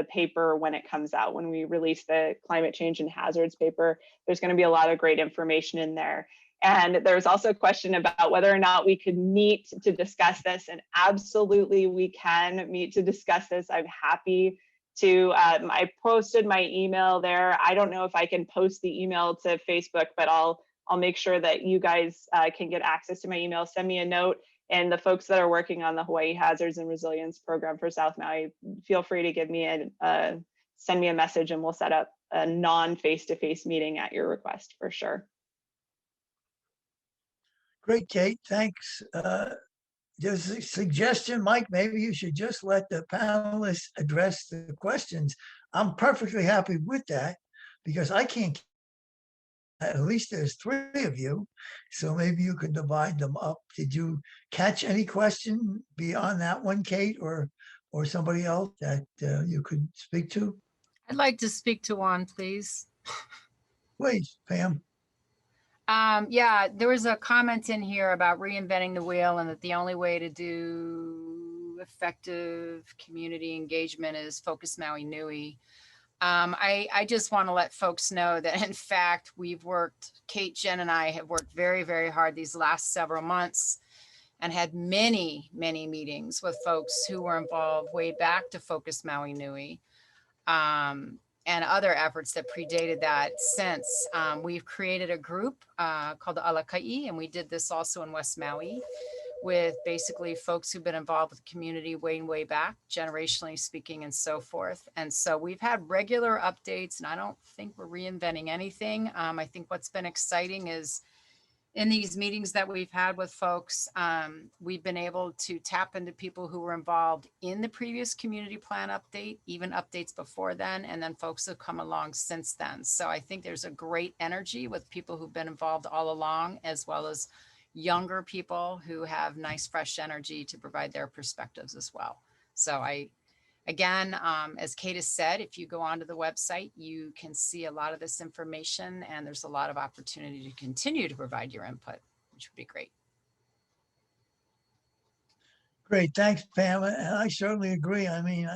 paper when it comes out. When we release the climate change and hazards paper, there's going to be a lot of great information in there. And there's also a question about whether or not we could meet to discuss this, and absolutely we can meet to discuss this. I'm happy to, I posted my email there. I don't know if I can post the email to Facebook, but I'll make sure that you guys can get access to my email. Send me a note, and the folks that are working on the Hawaii Hazards and Resilience Program for South Maui, feel free to give me send me a message, and we'll set up a non-face-to-face meeting at your request for sure. Great, Kate. Thanks. There's a suggestion, Mike, maybe you should just let the panelists address the questions. I'm perfectly happy with that because I can't, at least there's 3 of you, so maybe you could divide them up. Did you catch any question beyond that one, Kate, or somebody else that you could speak to? I'd like to speak to one, please. Please, Pam. Yeah, there was a comment in here about reinventing the wheel and that the only way to do effective community engagement is Focus Maui Nui. I just want to let folks know that, in fact, Kate, Jen, and I have worked very, very hard these last several months and had many, many meetings with folks who were involved way back to Focus Maui Nui. And other efforts that predated that since. We've created a group called the Alakai, and we did this also in West Maui with basically folks who've been involved with the community way back, generationally speaking, and so forth. And so we've had regular updates, and I don't think we're reinventing anything. I think what's been exciting is in these meetings that we've had with folks, we've been able to tap into people who were involved in the previous community plan update, even updates before then, and then folks have come along since then. So I think there's a great energy with people who've been involved all along, as well as younger people who have nice, fresh energy to provide their perspectives as well. So again, as Kate has said, if you go onto the website, you can see a lot of this information, and there's a lot of opportunity to continue to provide your input, which would be great. Great, thanks, Pam. And I certainly agree. I mean,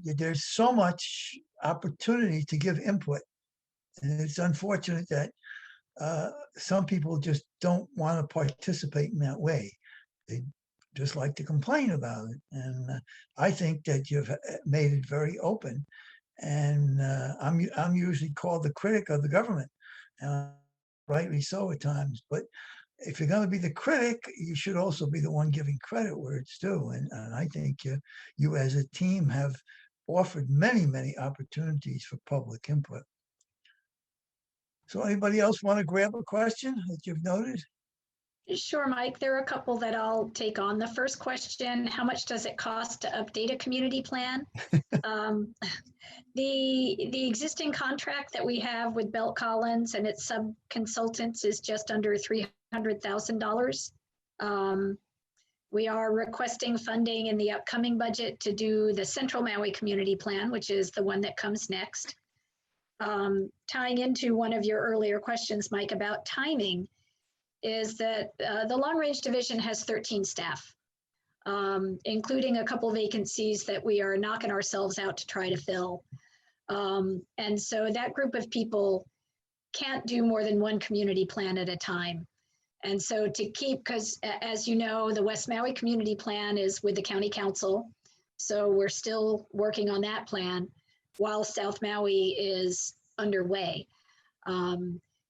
there's so much opportunity to give input. And it's unfortunate that some people just don't want to participate in that way. They just like to complain about it. And I think that you've made it very open. And I'm usually called the critic of the government, rightly so at times. But if you're going to be the critic, you should also be the one giving credit where it's due. And I think you as a team have offered many opportunities for public input. So anybody else want to grab a question that you've noted? Sure, Mike. There are a couple that I'll take on. The first question, how much does it cost to update a community plan? The existing contract that we have with Belt Collins and its sub-consultants is just under $300,000. We are requesting funding in the upcoming budget to do the Central Maui Community Plan, which is the one that comes next. Tying into one of your earlier questions, Mike, about timing, is that the Long Range Division has 13 staff, including a couple vacancies that we are knocking ourselves out to try to fill. And so that group of people can't do more than one community plan at a time. And so to keep, because as you know, the West Maui Community Plan is with the County Council. So we're still working on that plan while South Maui is underway.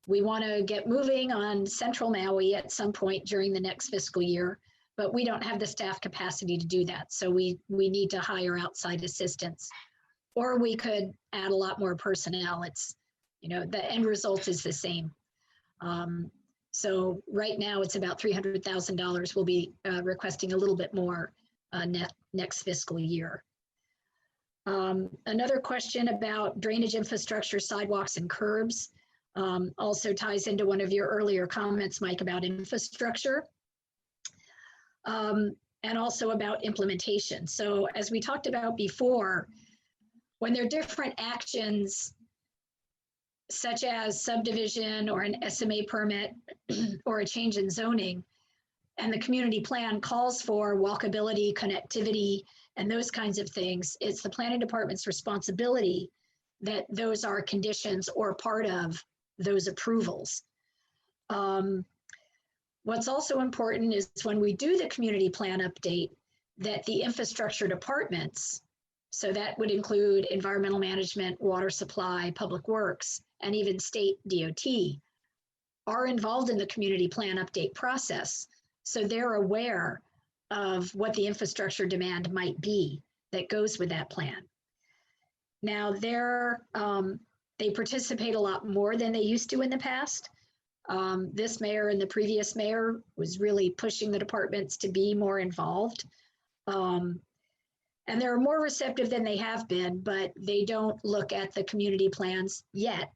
We want to get moving on Central Maui at some point during the next fiscal year, but we don't have the staff capacity to do that. So we need to hire outside assistance, or we could add a lot more personnel. It's, you know, the end result is the same. So right now it's about $300,000. We'll be requesting a little bit more next fiscal year. Another question about drainage infrastructure, sidewalks and curbs also ties into one of your earlier comments, Mike, about infrastructure and also about implementation. So as we talked about before, when there are different actions such as subdivision or an SMA permit or a change in zoning, and the community plan calls for walkability, connectivity, and those kinds of things, it's the planning department's responsibility that those are conditions or part of those approvals. What's also important is when we do the community plan update, that the infrastructure departments, so that would include environmental management, water supply, public works, and even state DOT, are involved in the community plan update process. So they're aware of what the infrastructure demand might be that goes with that plan. Now they participate a lot more than they used to in the past. This mayor and the previous mayor was really pushing the departments to be more involved. And they're more receptive than they have been, but they don't look at the community plans yet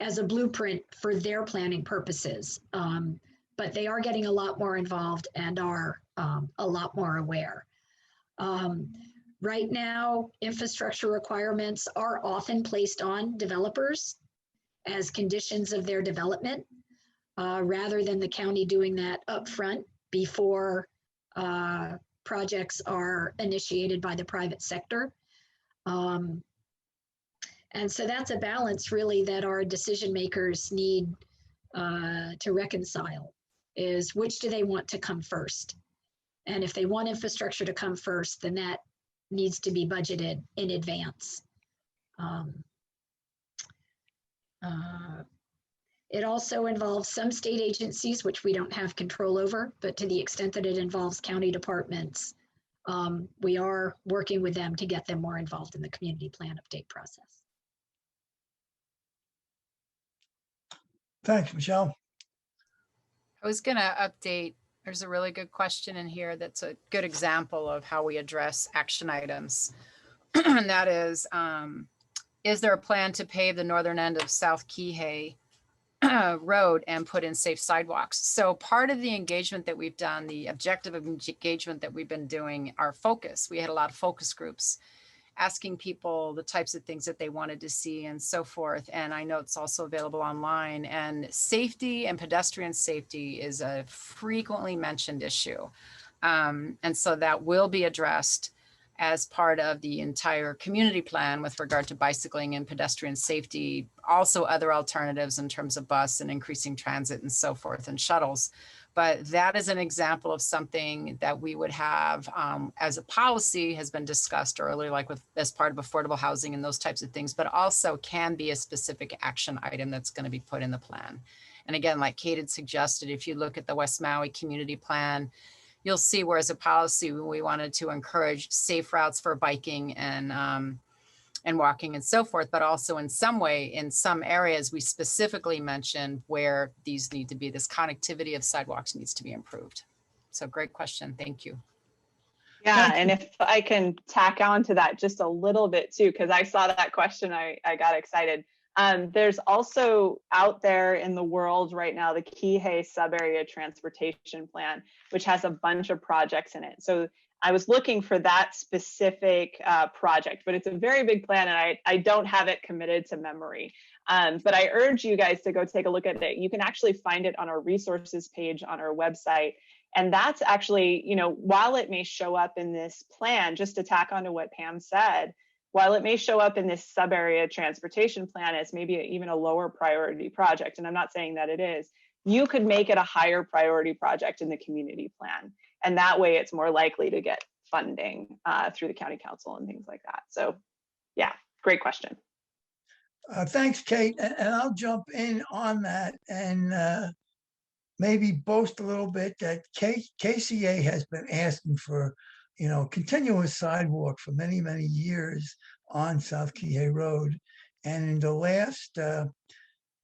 as a blueprint for their planning purposes. But they are getting a lot more involved and are a lot more aware. Right now, infrastructure requirements are often placed on developers as conditions of their development, rather than the county doing that upfront before projects are initiated by the private sector. And so that's a balance really that our decision makers need to reconcile, is which do they want to come first? And if they want infrastructure to come first, then that needs to be budgeted in advance. It also involves some state agencies, which we don't have control over, but to the extent that it involves county departments, we are working with them to get them more involved in the community plan update process. Thanks, Michelle. I was going to update. There's a really good question in here that's a good example of how we address action items. And that is there a plan to pave the northern end of South Kihei Road and put in safe sidewalks? So part of the engagement that we've done, the objective of engagement that we've been doing, our focus, we had a lot of focus groups asking people the types of things that they wanted to see and so forth. And I know it's also available online. And safety and pedestrian safety is a frequently mentioned issue. And so that will be addressed as part of the entire community plan with regard to bicycling and pedestrian safety, also other alternatives in terms of bus and increasing transit and so forth and shuttles. But that is an example of something that we would have as a policy has been discussed earlier, like with as part of affordable housing and those types of things, but also can be a specific action item that's going to be put in the plan. And again, like Kate had suggested, if you look at the West Maui Community Plan, you'll see where as a policy, we wanted to encourage safe routes for biking and walking and so forth, but also in some way, in some areas, we specifically mentioned where these need to be, this connectivity of sidewalks needs to be improved. So great question, thank you. Yeah, and if I can tack on to that just a little bit too, because I saw that question, I got excited. There's also out there in the world right now, the Kihei Sub-Area Transportation Plan, which has a bunch of projects in it. So I was looking for that specific project, but it's a very big plan and I don't have it committed to memory. But I urge you guys to go take a look at it. You can actually find it on our resources page on our website. And that's actually, you know, while it may show up in this plan, just to tack onto what Pam said, while it may show up in this sub-area transportation plan as maybe even a lower priority project, and I'm not saying that it is, you could make it a higher priority project in the community plan. And that way it's more likely to get funding through the county council and things like that. So yeah, great question. Thanks, Kate. And I'll jump in on that and maybe boast a little bit that KCA has been asking for, you know, continuous sidewalk for many, many years on South Kihei Road. And in the last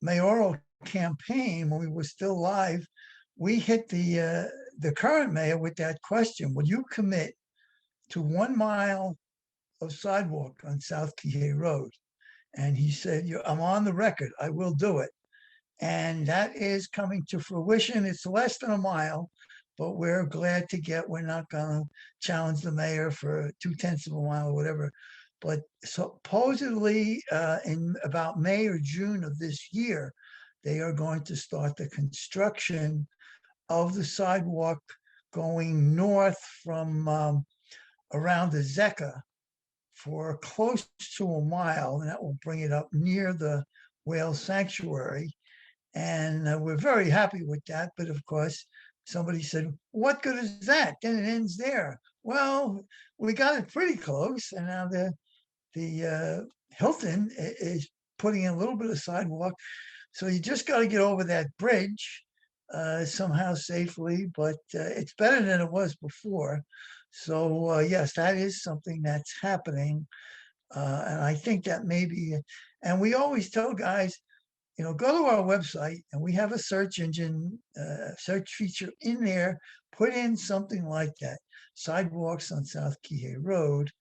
mayoral campaign, when we were still live, we hit the current mayor with that question: will you commit to 1 mile of sidewalk on South Kihei Road? And he said, I'm on the record, I will do it. And that is coming to fruition. It's less than 1 mile, but we're glad to we're not going to challenge the mayor for 0.2 of a mile or whatever. But supposedly in about May or June of this year, they are going to start the construction of the sidewalk going north from around the Zeka for close to 1 mile, and that will bring it up near the whale sanctuary. And we're very happy with that. But of course, somebody said, what good is that? Then it ends there. Well, we got it pretty close. And now the Hilton is putting in a little bit of sidewalk. So you just got to get over that bridge somehow safely, but it's better than it was before. So yes, that is something that's happening. And I think that maybe, and we always tell guys, you know, go to our website and we have a search engine, search feature in there, put in something like that, sidewalks on South Kihei Road.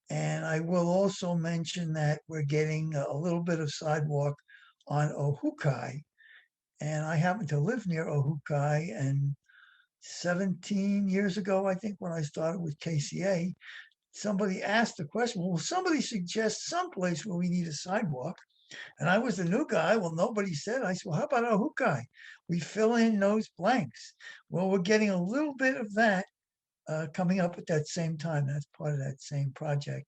And I will also mention that we're getting a little bit of sidewalk on Ohukai. And I happen to live near Ohukai, and 17 years ago, I think, when I started with KCA, somebody asked the question, well, somebody suggest someplace where we need a sidewalk. And I was the new guy. Well, nobody said. I said, well, how about Ohukai? We fill in those blanks. Well, we're getting a little bit of that coming up at that same time. That's part of that same project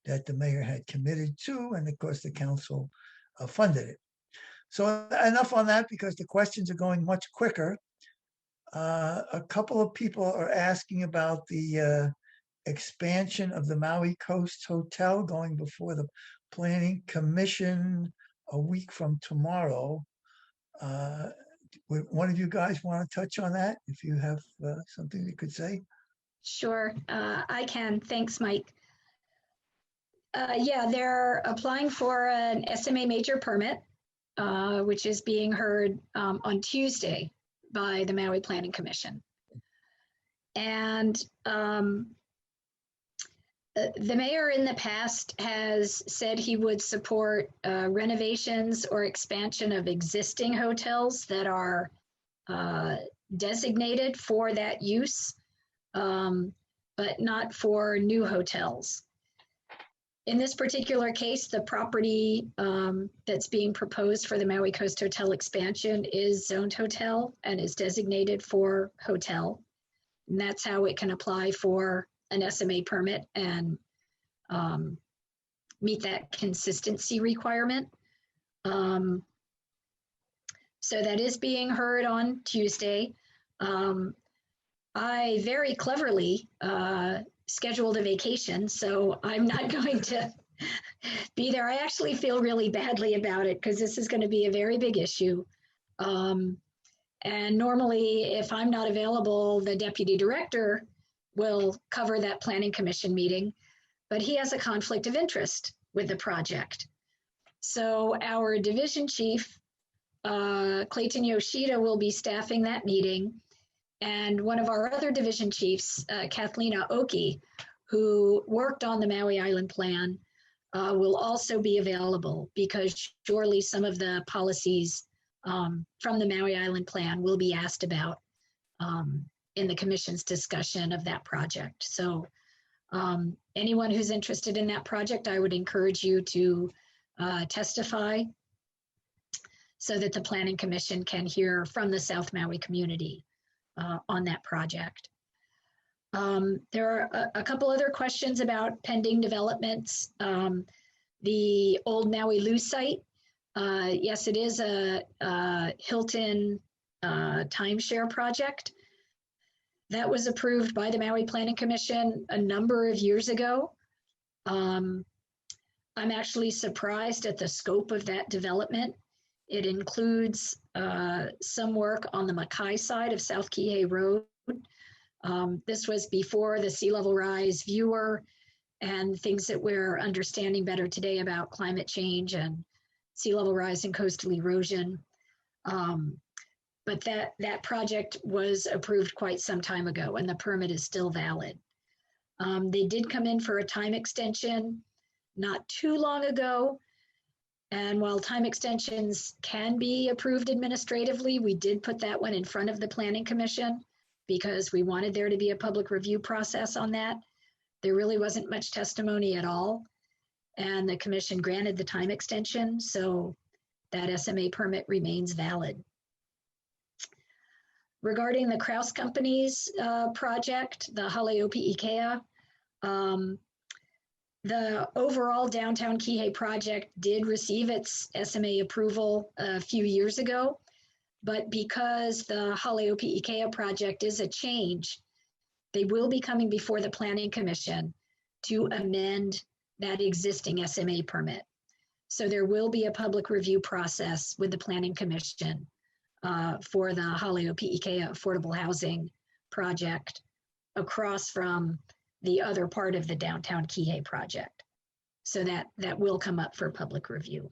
that the mayor had committed to. And of course, the council funded it. So enough on that, because the questions are going much quicker. A couple of people are asking about the expansion of the Maui Coast Hotel going before the Planning Commission a week from tomorrow. Would one of you guys want to touch on that, if you have something you could say? Sure, I can. Thanks, Mike. Yeah, they're applying for an SMA major permit, which is being heard on Tuesday by the Maui Planning Commission. And the mayor in the past has said he would support renovations or expansion of existing hotels that are designated for that use, but not for new hotels. In this particular case, the property that's being proposed for the Maui Coast Hotel expansion is zoned hotel and is designated for hotel. And that's how it can apply for an SMA permit and meet that consistency requirement. So that is being heard on Tuesday. I very cleverly scheduled a vacation, so I'm not going to be there. I actually feel really badly about it because this is going to be a very big issue. And normally, if I'm not available, the deputy director will cover that planning commission meeting, but he has a conflict of interest with the project. So our division chief, Clayton Yoshida, will be staffing that meeting. And one of our other division chiefs, Kathleen Aoki, who worked on the Maui Island Plan, will also be available, because surely some of the policies from the Maui Island Plan will be asked about in the commission's discussion of that project. So anyone who's interested in that project, I would encourage you to testify so that the Planning Commission can hear from the South Maui community on that project. There are a couple other questions about pending developments. The old Maui Lu site, yes, it is a Hilton timeshare project that was approved by the Maui Planning Commission a number of years ago. I'm actually surprised at the scope of that development. It includes some work on the Makai side of South Kihei Road. This was before the sea level rise viewer and things that we're understanding better today about climate change and sea level rise and coastal erosion. But that project was approved quite some time ago, and the permit is still valid. They did come in for a time extension not too long ago. And while time extensions can be approved administratively, we did put that one in front of the Planning Commission because we wanted there to be a public review process on that. There really wasn't much testimony at all, and the commission granted the time extension, so that SMA permit remains valid. Regarding the Kraus Company's project, the Haleopi Ikea, the overall downtown Kihei project did receive its SMA approval a few years ago, but because the Haleopi Ikea project is a change, they will be coming before the Planning Commission to amend that existing SMA permit. So there will be a public review process with the Planning Commission for the Haleopi Ikea affordable housing project across from the other part of the downtown Kihei project. So that will come up for public review.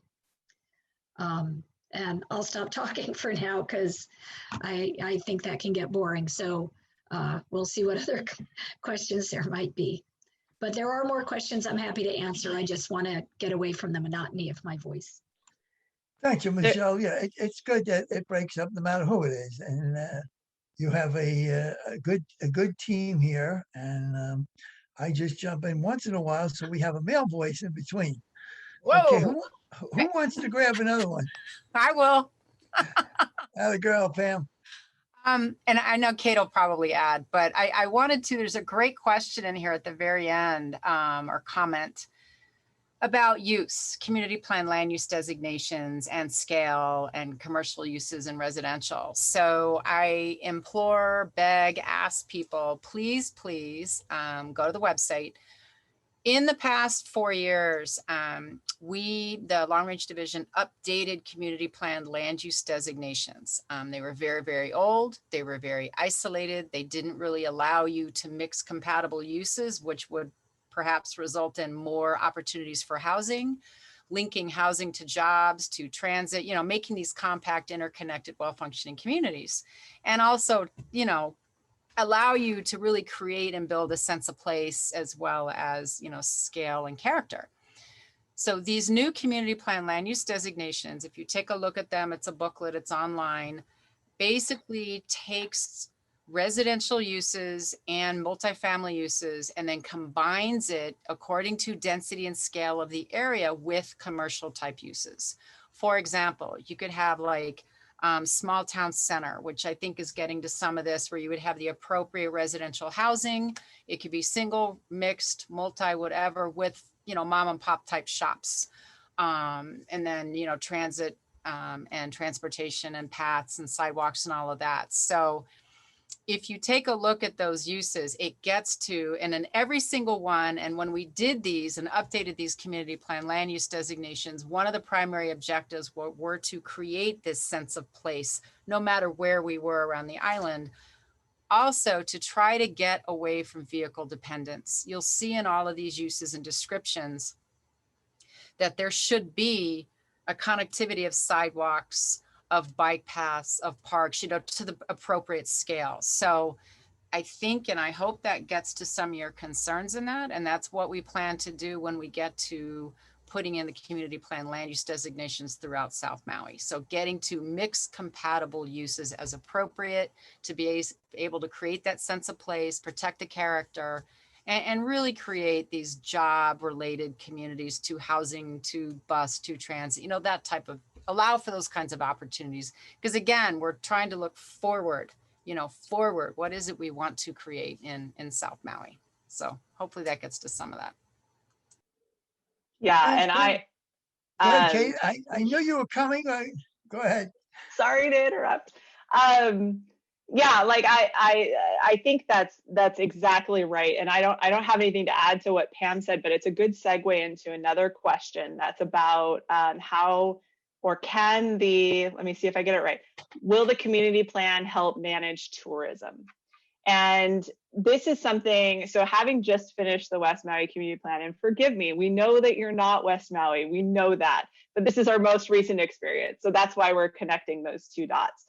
And I'll stop talking for now because I think that can get boring. So we'll see what other questions there might be. But there are more questions I'm happy to answer. I just want to get away from the monotony of my voice. Thank you, Michelle. Yeah, it's good that it breaks up no matter who it is. And you have a good team here. And I just jump in once in a while, so we have a male voice in between. Whoa. Okay, who wants to grab another one? I will. Have a girl, Pam. And I know Kate will probably add, but I wanted to, there's a great question in here at the very end, or comment about use, community plan land use designations and scale and commercial uses and residential. So I implore, beg, ask people, please, go to the website. In the past 4 years, the Long Range Division, updated community plan land use designations. They were very, very old. They were very isolated. They didn't really allow you to mix compatible uses, which would perhaps result in more opportunities for housing, linking housing to jobs, to transit, making these compact, interconnected, well-functioning communities. And also, allow you to really create and build a sense of place as well as, scale and character. So these new community plan land use designations, if you take a look at them, it's a booklet, it's online, basically takes residential uses and multifamily uses and then combines it according to density and scale of the area with commercial type uses. For example, you could have like small town center, which I think is getting to some of this, where you would have the appropriate residential housing. It could be single, mixed, multi, whatever, with, mom and pop type shops. And then, transit and transportation and paths and sidewalks and all of that. So if you take a look at those uses, it gets to, and in every single one, and when we did these and updated these community plan land use designations, one of the primary objectives were to create this sense of place, no matter where we were around the island. Also, to try to get away from vehicle dependence. You'll see in all of these uses and descriptions that there should be a connectivity of sidewalks, of bike paths, of parks, to the appropriate scale. So I think, and I hope that gets to some of your concerns in that. And that's what we plan to do when we get to putting in the community plan land use designations throughout South Maui. So getting to mix compatible uses as appropriate to be able to create that sense of place, protect the character, and really create these job related communities to housing, to bus, to transit, that type of, allow for those kinds of opportunities. Because again, we're trying to look forward, forward. What is it we want to create in South Maui? So hopefully that gets to some of that. Yeah, Thanks, and Kate. Go ahead, Kate. I knew you were coming. Go ahead. Sorry to interrupt. Yeah, like I think that's exactly right. And I don't have anything to add to what Pam said, but it's a good segue into another question that's about how or can let me see if I get it right. Will the community plan help manage tourism? And this is something, so having just finished the West Maui Community Plan, and forgive me, we know that you're not West Maui, we know that, but this is our most recent experience. So that's why we're connecting those two dots.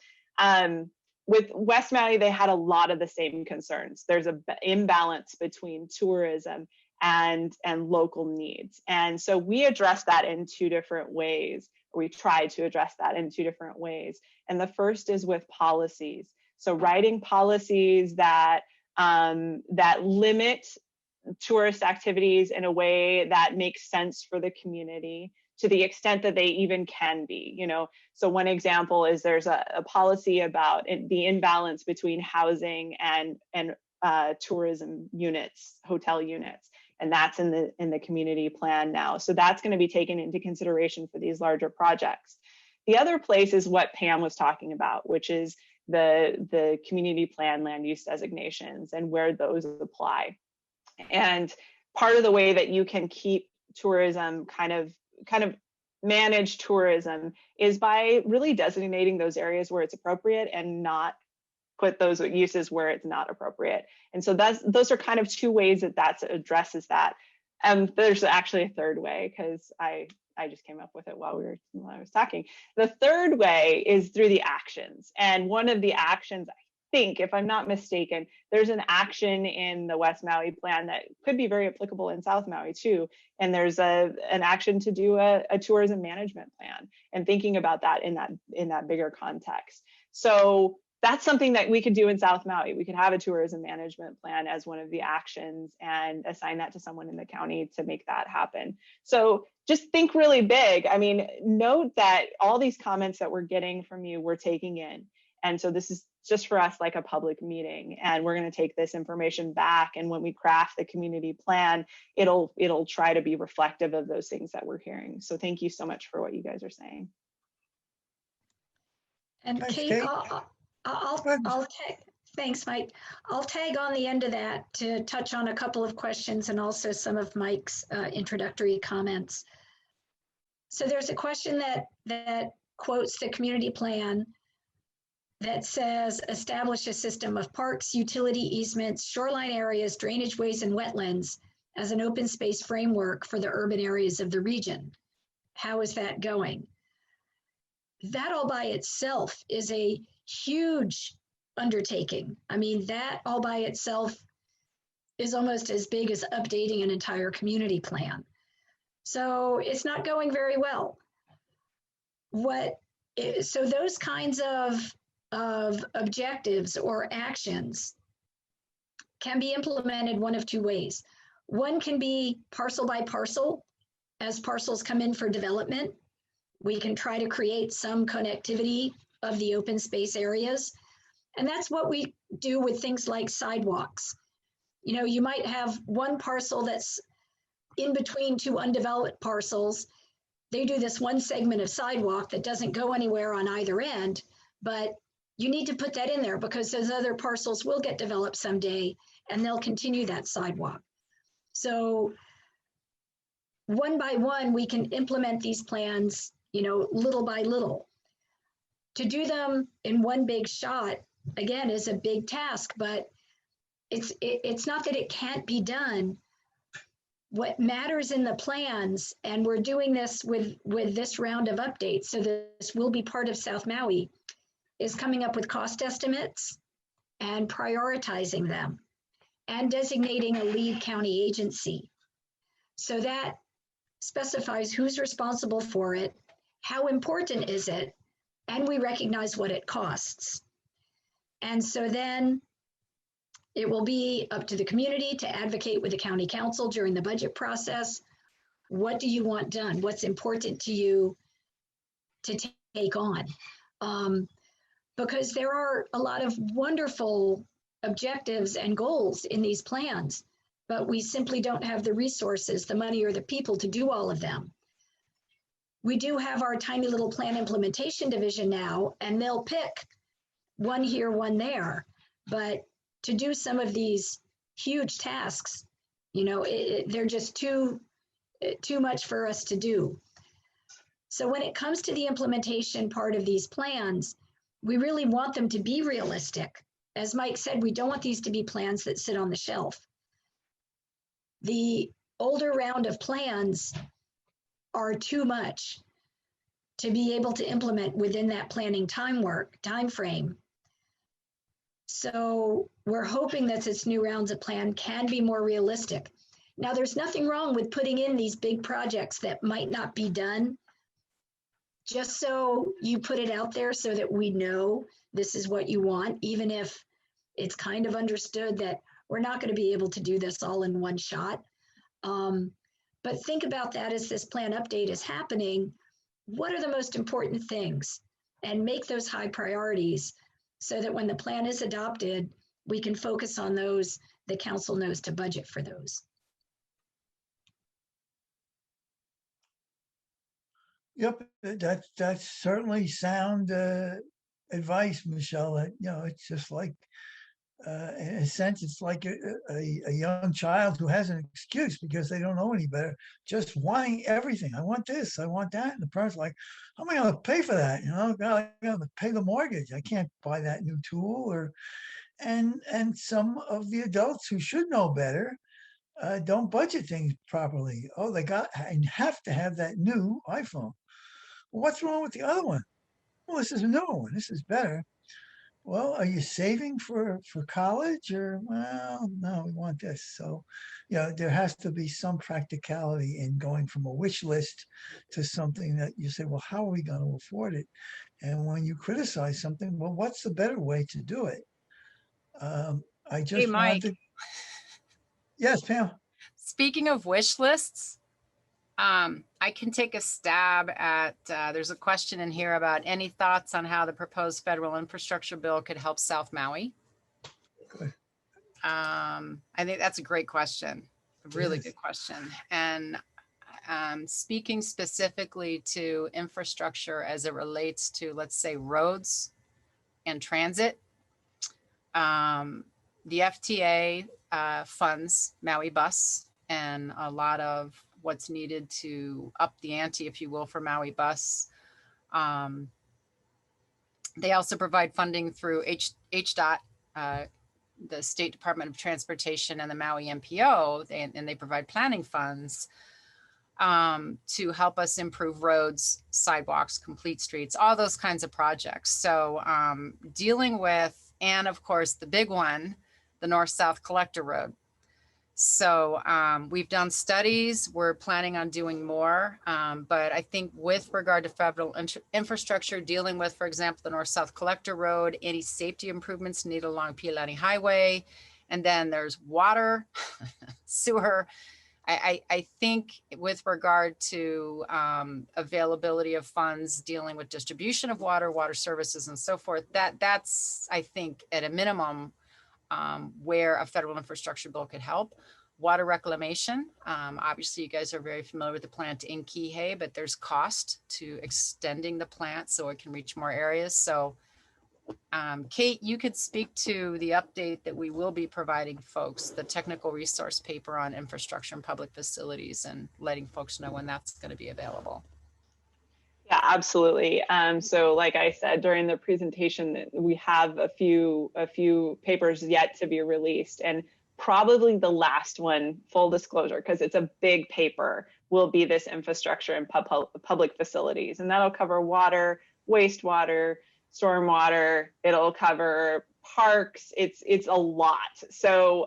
With West Maui, they had a lot of the same concerns. There's an imbalance between tourism and local needs. And so we address that in two different ways. We try to address that in two different ways. And the first is with policies. So writing policies that limit tourist activities in a way that makes sense for the community to the extent that they even can be, So one example is there's a policy about the imbalance between housing and tourism units, hotel units, and that's in the community plan now. So that's going to be taken into consideration for these larger projects. The other place is what Pam was talking about, which is the community plan land use designations and where those apply. And part of the way that you can keep tourism kind of manage tourism is by really designating those areas where it's appropriate and not put those uses where it's not appropriate. And so those are kind of two ways that addresses that. There's actually a third way, because I just came up with it while I was talking. The third way is through the actions. And one of the actions, I think, if I'm not mistaken, there's an action in the West Maui plan that could be very applicable in South Maui too. And there's an action to do a tourism management plan and thinking about that in that bigger context. So that's something that we could do in South Maui. We could have a tourism management plan as one of the actions and assign that to someone in the county to make that happen. So just think really big. I mean, note that all these comments that we're getting from you, we're taking in. And so this is just for us like a public meeting, and we're going to take this information back. And when we craft the community plan, it'll try to be reflective of those things that we're hearing. So thank you so much for what you guys are saying. And Thanks, Kate, Kate. I'll tag. Thanks, Mike. I'll tag on the end of that to touch on a couple of questions and also some of Mike's introductory comments. So there's a question that quotes the community plan that says, establish a system of parks, utility easements, shoreline areas, drainage ways, and wetlands as an open space framework for the urban areas of the region. How is that going? That all by itself is a huge undertaking. I mean, that all by itself is almost as big as updating an entire community plan. So it's not going very well. So those kinds of objectives or actions can be implemented one of two ways. One can be parcel by parcel. As parcels come in for development, we can try to create some connectivity of the open space areas. And that's what we do with things like sidewalks. You might have one parcel that's in between two undeveloped parcels. They do this one segment of sidewalk that doesn't go anywhere on either end, but you need to put that in there because those other parcels will get developed someday and they'll continue that sidewalk. So one by one, we can implement these plans, little by little. To do them in one big shot, again, is a big task, but it's not that it can't be done. What matters in the plans, and we're doing this with this round of updates, so this will be part of South Maui, is coming up with cost estimates and prioritizing them and designating a lead county agency so that specifies who's responsible for it, how important is it, and we recognize what it costs. And so then it will be up to the community to advocate with the county council during the budget process. What do you want done? What's important to you to take on? Because there are a lot of wonderful objectives and goals in these plans, but we simply don't have the resources, the money, or the people to do all of them. We do have our tiny little plan implementation division now, and they'll pick one here, one there. But to do some of these huge tasks, you know, they're just too much for us to do. So when it comes to the implementation part of these plans, we really want them to be realistic. As Mike said, we don't want these to be plans that sit on the shelf. The older round of plans are too much to be able to implement within that planning time frame. So we're hoping that this new rounds of plan can be more realistic. Now, there's nothing wrong with putting in these big projects that might not be done, just so you put it out there so that we know this is what you want, even if it's kind of understood that we're not going to be able to do this all in one shot. But think about that as this plan update is happening. What are the most important things? And make those high priorities so that when the plan is adopted, we can focus on those the council knows to budget for those. Yep, that's certainly sound advice, Michelle. You know, it's just like, in a sense, it's like a young child who has an excuse because they don't know any better, just wanting everything. I want this, I want that. And the parent's like, how am I going to pay for that? You know, God, I got to pay the mortgage. I can't buy that new tool. And some of the adults who should know better don't budget things properly. Oh, they have to have that new iPhone. Well, what's wrong with the other one? Well, this is a newer one. This is better. Well, are you saving for college, or, well, no, we want this. So, you know, there has to be some practicality in going from a wish list to something that you say, well, how are we going to afford it? And when you criticize something, well, what's the better way to do it? I just Hey, Mike. wanted. Yes, Pam. Speaking of wish lists, I can take a stab at, there's a question in here about any thoughts on how the proposed federal infrastructure bill could help South Maui. Good. I think that's a great question, a really good question. And speaking specifically to infrastructure as it relates to, let's say, roads and transit, the FTA funds Maui Bus, and a lot of what's needed to up the ante, if you will, for Maui Bus. They also provide funding through HDOT, the State Department of Transportation, and the Maui MPO, and they provide planning funds to help us improve roads, sidewalks, complete streets, all those kinds of projects. So dealing with, and of course, the big one, the North-South Collector Road. So we've done studies, we're planning on doing more, but I think with regard to federal infrastructure, dealing with, for example, the North-South Collector Road, any safety improvements needed along Pialani Highway, and then there's water, sewer. I think with regard to availability of funds, dealing with distribution of water, water services, and so forth, that's, I think, at a minimum, where a federal infrastructure bill could help. Water reclamation. Obviously, you guys are very familiar with the plant in Kihei, but there's cost to extending the plant so it can reach more areas. So Kate, you could speak to the update that we will be providing folks, the technical resource paper on infrastructure and public facilities, and letting folks know when that's going to be available. Yeah, absolutely. So like I said during the presentation, we have a few papers yet to be released, and probably the last one, full disclosure, because it's a big paper, will be this infrastructure and public facilities. And that'll cover water, wastewater, stormwater. It'll cover parks. It's a lot. So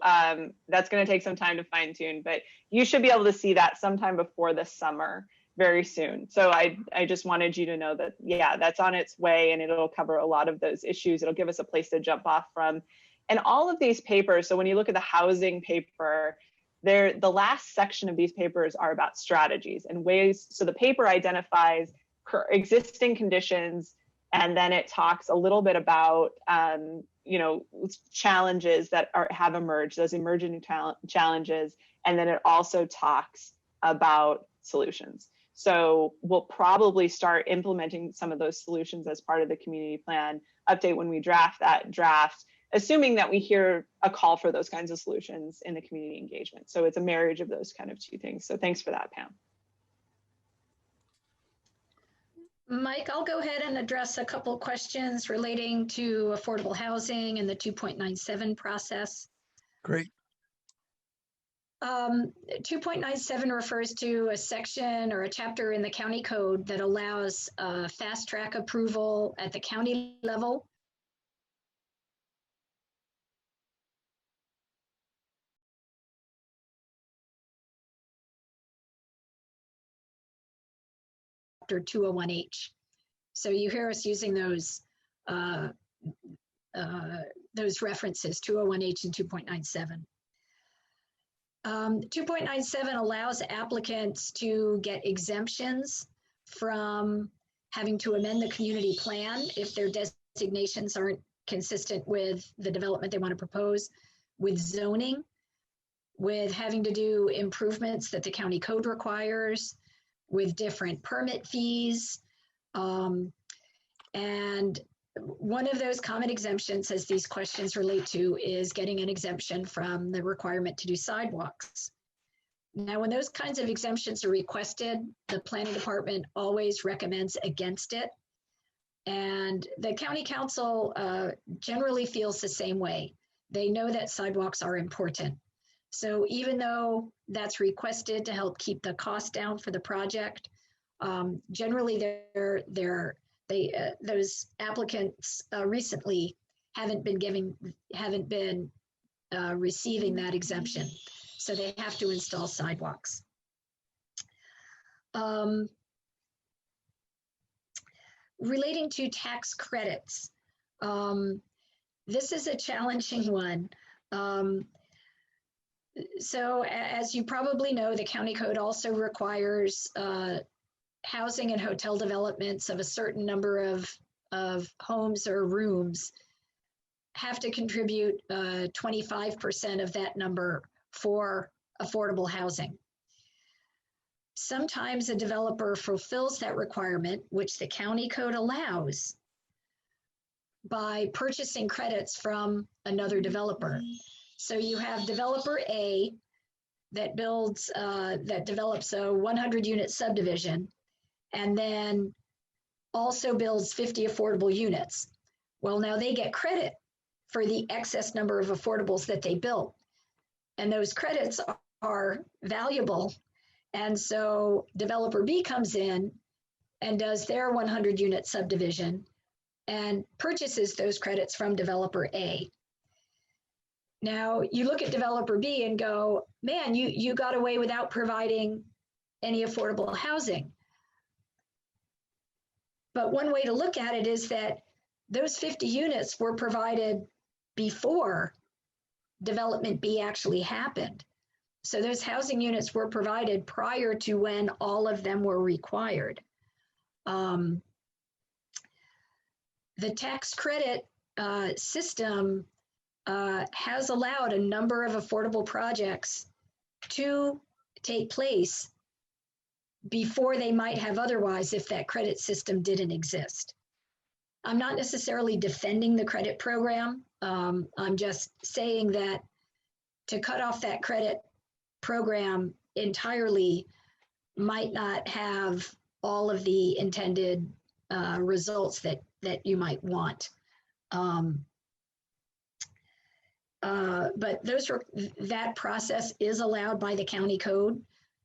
that's going to take some time to fine tune, but you should be able to see that sometime before the summer, very soon. So I just wanted you to know that, yeah, that's on its way, and it'll cover a lot of those issues. It'll give us a place to jump off from. And all of these papers, so when you look at the housing paper, the last section of these papers are about strategies and ways. So the paper identifies existing conditions, and then it talks a little bit about challenges that have emerged, those emerging challenges, and then it also talks about solutions. So we'll probably start implementing some of those solutions as part of the community plan update when we draft that draft, assuming that we hear a call for those kinds of solutions in the community engagement. So it's a marriage of those kind of two things. So thanks for that, Pam. Mike, I'll go ahead and address a couple of questions relating to affordable housing and the 2.97 process. Great. 2.97 refers to a section or a chapter in the county code that allows fast track approval at the county level. Chapter 201H. So you hear us using those references, 201H and 2.97. 2.97 allows applicants to get exemptions from having to amend the community plan if their designations aren't consistent with the development they want to propose, with zoning, with having to do improvements that the county code requires, with different permit fees. And one of those common exemptions, as these questions relate to, is getting an exemption from the requirement to do sidewalks. Now, when those kinds of exemptions are requested, the planning department always recommends against it. And the county council generally feels the same way. They know that sidewalks are important. So even though that's requested to help keep the cost down for the project, generally those applicants recently haven't been receiving that exemption. So they have to install sidewalks. Relating to tax credits, this is a challenging one. So as you probably know, the county code also requires housing and hotel developments of a certain number of homes or rooms have to contribute 25% of that number for affordable housing. Sometimes a developer fulfills that requirement, which the county code allows, by purchasing credits from another developer. So you have developer A that develops a 100-unit subdivision and then also builds 50 affordable units. Well, now they get credit for the excess number of affordables that they built. And those credits are valuable. And so developer B comes in and does their 100-unit subdivision and purchases those credits from developer A. Now, you look at developer B and go, man, you got away without providing any affordable housing. But one way to look at it is that those 50 units were provided before development B actually happened. So those housing units were provided prior to when all of them were required. The tax credit system has allowed a number of affordable projects to take place before they might have otherwise if that credit system didn't exist. I'm not necessarily defending the credit program. I'm just saying that to cut off that credit program entirely might not have all of the intended results that you might want. But that process is allowed by the county code.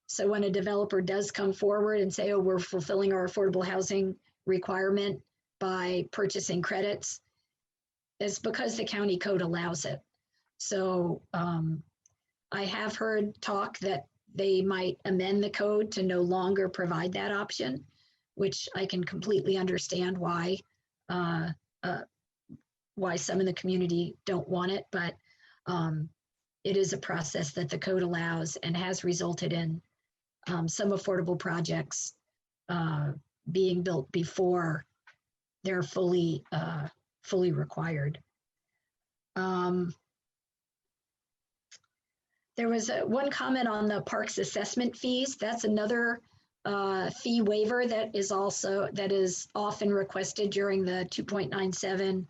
So when a developer does come forward and say, oh, we're fulfilling our affordable housing requirement by purchasing credits, is because the county code allows it. So I have heard talk that they might amend the code to no longer provide that option, which I can completely understand why some in the community don't want it, but it is a process that the code allows and has resulted in some affordable projects being built before they're fully required. There was one comment on the parks assessment fees. That's another fee waiver that is often requested during the 2.97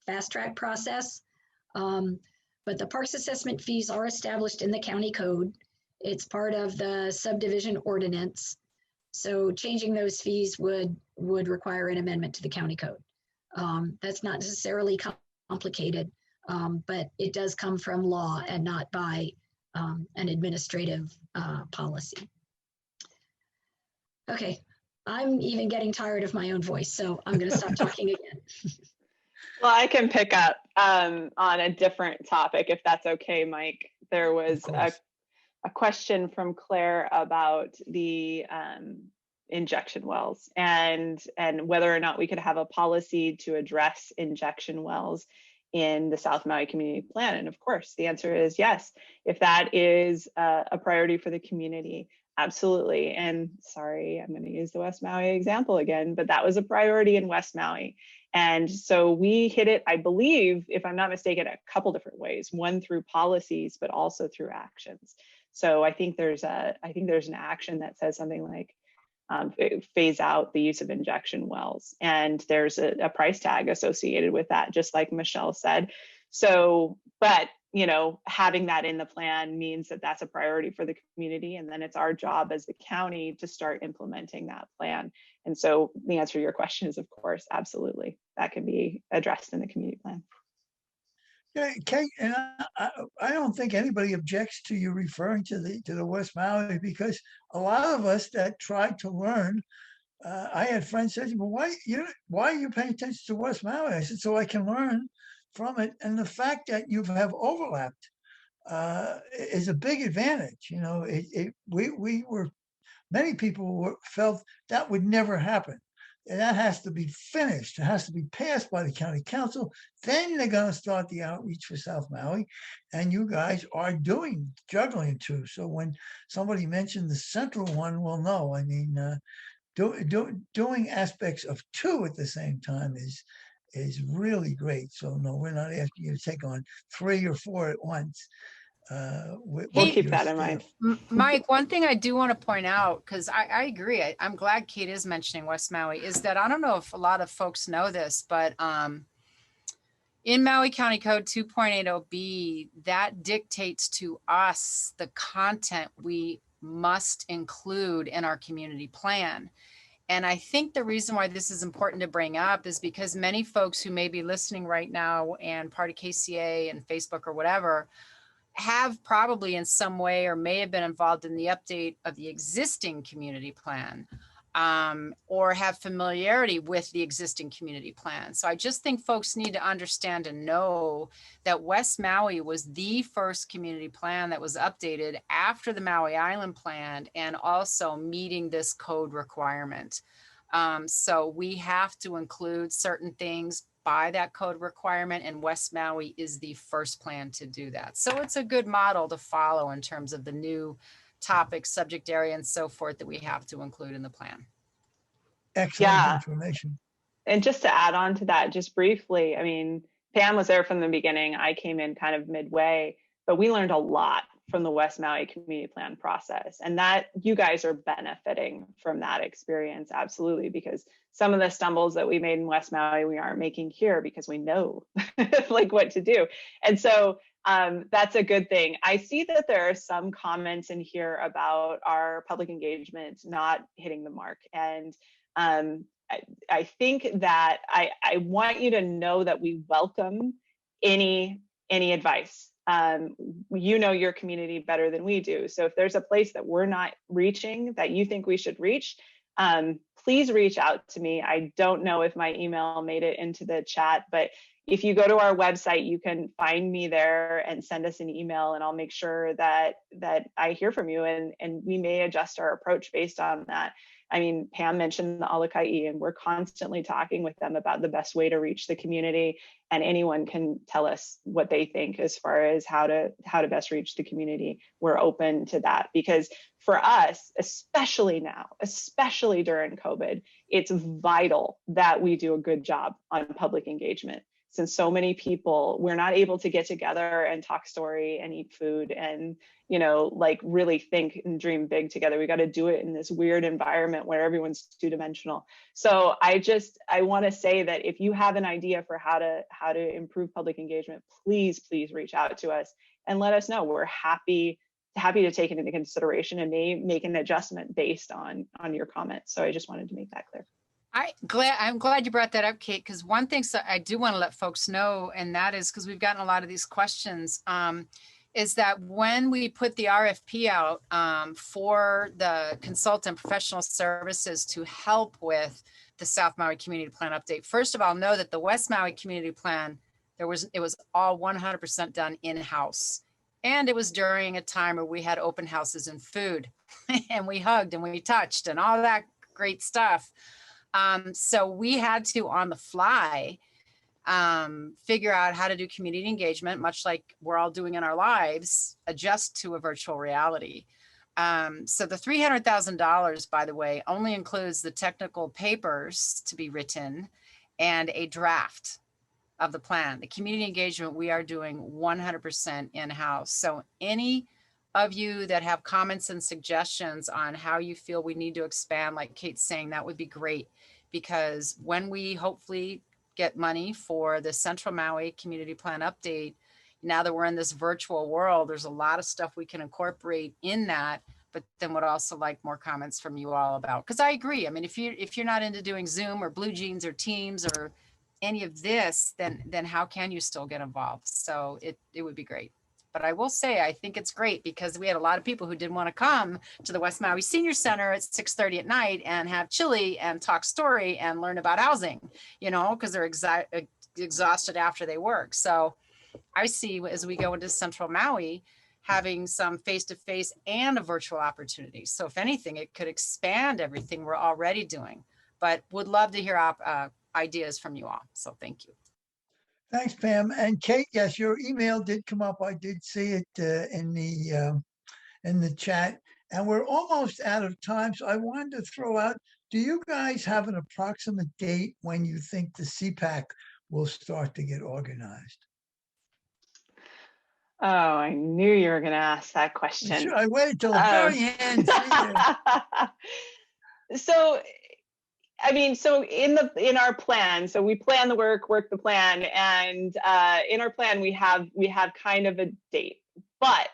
fast track process. But the parks assessment fees are established in the county code. It's part of the subdivision ordinance. So changing those fees would require an amendment to the county code. That's not necessarily complicated, but it does come from law and not by an administrative policy. Okay, I'm even getting tired of my own voice, so I'm going to stop talking again. Well, I can pick up on a different topic, if that's okay, Mike. There was a question from Claire about the injection wells and whether or not we could have a policy to address injection wells in the South Maui Community Plan. And of course, the answer is yes. If that is a priority for the community, absolutely. And sorry, I'm going to use the West Maui example again, but that was a priority in West Maui. And so we hit it, I believe, if I'm not mistaken, a couple different ways, one through policies, but also through actions. So I think there's an action that says something like phase out the use of injection wells. And there's a price tag associated with that, just like Michelle said. So, but having that in the plan means that that's a priority for the community. And then it's our job as the county to start implementing that plan. And so the answer to your question is, of course, absolutely. That can be addressed in the community plan. Yeah, Kate, and I don't think anybody objects to you referring to the West Maui, because a lot of us that tried to learn, I had friends say, well, why are you paying attention to West Maui? I said, so I can learn from it. And the fact that you have overlapped is a big advantage. Many people felt that would never happen. And that has to be finished. It has to be passed by the county council. Then they're going to start the outreach for South Maui. And you guys are juggling two. So when somebody mentioned the central one, well, no, I mean, doing aspects of two at the same time is really great. So no, we're not asking you to take on 3 or 4 at once. We'll keep that in mind. Mike, one thing I do want to point out, because I agree, I'm glad Kate is mentioning West Maui, is that I don't know if a lot of folks know this, but in Maui County Code 2.80B, that dictates to us the content we must include in our community plan. And I think the reason why this is important to bring up is because many folks who may be listening right now and part of KCA and Facebook or whatever have probably in some way or may have been involved in the update of the existing community plan or have familiarity with the existing community plan. So I just think folks need to understand and know that West Maui was the first community plan that was updated after the Maui Island plan and also meeting this code requirement. So we have to include certain things by that code requirement, and West Maui is the first plan to do that. So it's a good model to follow in terms of the new topics, subject area, and so forth that we have to include in the plan. Excellent information. And just to add on to that, just briefly, I mean, Pam was there from the beginning. I came in kind of midway, but we learned a lot from the West Maui Community Plan process, and that you guys are benefiting from that experience, absolutely, because some of the stumbles that we made in West Maui, we aren't making here because we know like what to do. And so that's a good thing. I see that there are some comments in here about our public engagement not hitting the mark. And I think that I want you to know that we welcome any advice. You know your community better than we do. So if there's a place that we're not reaching that you think we should reach, please reach out to me. I don't know if my email made it into the chat, but if you go to our website, you can find me there and send us an email, and I'll make sure that I hear from you, and we may adjust our approach based on that. I mean, Pam mentioned the Alakai, and we're constantly talking with them about the best way to reach the community, and anyone can tell us what they think as far as how to best reach the community. We're open to that, because for us, especially now, especially during COVID, it's vital that we do a good job on public engagement. Since so many people, we're not able to get together and talk story and eat food and, you know, like really think and dream big together. We got to do it in this weird environment where everyone's two-dimensional. So I want to say that if you have an idea for how to improve public engagement, please reach out to us and let us know. We're happy to take it into consideration and may make an adjustment based on your comments. So I just wanted to make that clear. I'm glad you brought that up, Kate, because one thing I do want to let folks know, and that is because we've gotten a lot of these questions, is that when we put the RFP out for the consultant professional services to help with the South Maui Community Plan update, first of all, know that the West Maui Community Plan, it was all 100% done in-house. And it was during a time where we had open houses and food and we hugged and we touched and all that great stuff. So we had to, on the fly, figure out how to do community engagement, much like we're all doing in our lives, adjust to a virtual reality. So the $300,000, by the way, only includes the technical papers to be written and a draft of the plan. The community engagement we are doing 100% in-house. So any of you that have comments and suggestions on how you feel we need to expand, like Kate's saying, that would be great, because when we hopefully get money for the Central Maui Community Plan update, now that we're in this virtual world, there's a lot of stuff we can incorporate in that, but then would also like more comments from you all about, because I agree. I mean, if you're not into doing Zoom or Blue Jeans or Teams or any of this, then how can you still get involved? So it would be great. But I will say, I think it's great because we had a lot of people who didn't want to come to the West Maui Senior Center at 6:30 at night and have chili and talk story and learn about housing, you know, because they're exhausted after they work. So I see, as we go into Central Maui, having some face-to-face and a virtual opportunity. So if anything, it could expand everything we're already doing, but would love to hear ideas from you all. So thank you. Thanks, Pam. And Kate, yes, your email did come up. I did see it in the chat, and we're almost out of time. So I wanted to throw out, do you guys have an approximate date when you think the CPAC will start to get organized? Oh, I knew you were going to ask that question. Sure, I waited till the very end. So, I mean, so in our plan, so we plan the work the plan, and in our plan we have kind of a date, but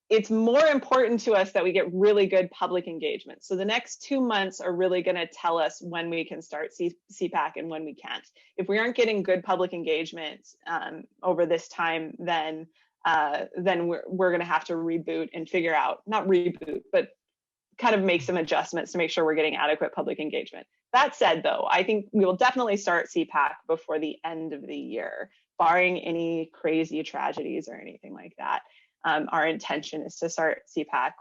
it's more important to us that we get really good public engagement. So the next 2 months are really going to tell us when we can start CPAC and when we can't. If we aren't getting good public engagement over this time, then we're going to have to reboot and figure out, not reboot, but kind of make some adjustments to make sure we're getting adequate public engagement. That said, though, I think we will definitely start CPAC before the end of the year, barring any crazy tragedies or anything like that. Our intention is to start CPAC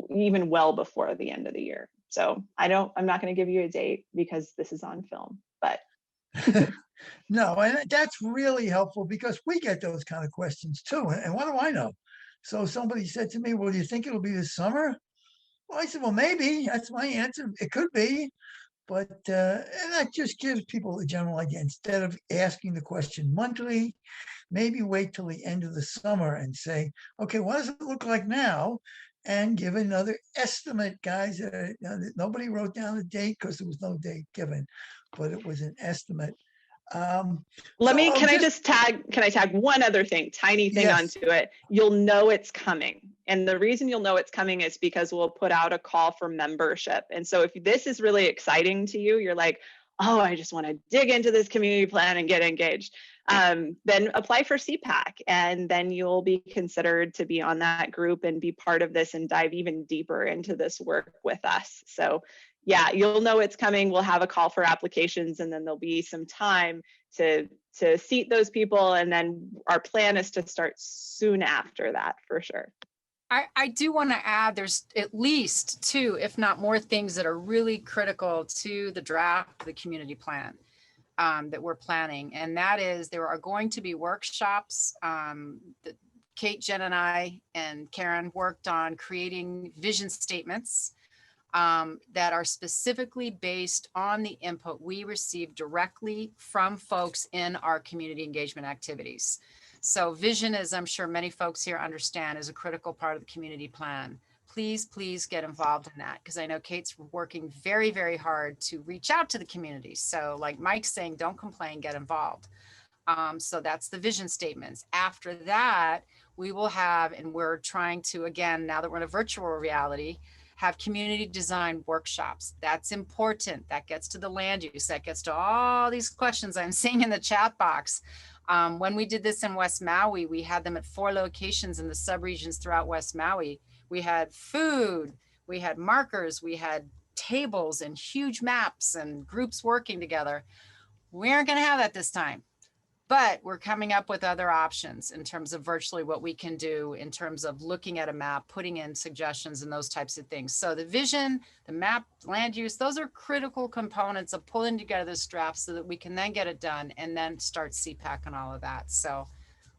even well before the end of the year. So I'm not going to give you a date because this is on film, but. No, and that's really helpful because we get those kind of questions too. And what do I know? So somebody said to me, well, do you think it'll be this summer? Well, I said, well, maybe. That's my answer. It could be. But and that just gives people a general idea. Instead of asking the question monthly, maybe wait till the end of the summer and say, okay, what does it look like now? And give another estimate, guys. Nobody wrote down a date because there was no date given, but it was an estimate. Can I tag one other thing, tiny thing onto it? You'll know it's coming. And the reason you'll know it's coming is because we'll put out a call for membership. And so if this is really exciting to you, you're like, oh, I just want to dig into this community plan and get engaged, then apply for CPAC, and then you'll be considered to be on that group and be part of this and dive even deeper into this work with us. So yeah, you'll know it's coming. We'll have a call for applications, and then there'll be some time to seat those people. And then our plan is to start soon after that, for sure. I do want to add, there's at least 2, if not more, things that are really critical to the draft of the community plan that we're planning. And that is, there are going to be workshops that Kate, Jen, and I, and Karen worked on creating vision statements that are specifically based on the input we receive directly from folks in our community engagement activities. So vision, as I'm sure many folks here understand, is a critical part of the community plan. Please, please get involved in that, because I know Kate's working very, very hard to reach out to the community. So like Mike's saying, don't complain, get involved. So that's the vision statements. After that, we will have, and we're trying to, again, now that we're in a virtual reality, have community design workshops. That's important. That gets to the land use. That gets to all these questions I'm seeing in the chat box. When we did this in West Maui, we had them at 4 locations in the subregions throughout West Maui. We had food, we had markers, we had tables and huge maps and groups working together. We aren't going to have that this time. But we're coming up with other options in terms of virtually what we can do in terms of looking at a map, putting in suggestions and those types of things. So the vision, the map, land use, those are critical components of pulling together this draft so that we can then get it done and then start CPAC and all of that. So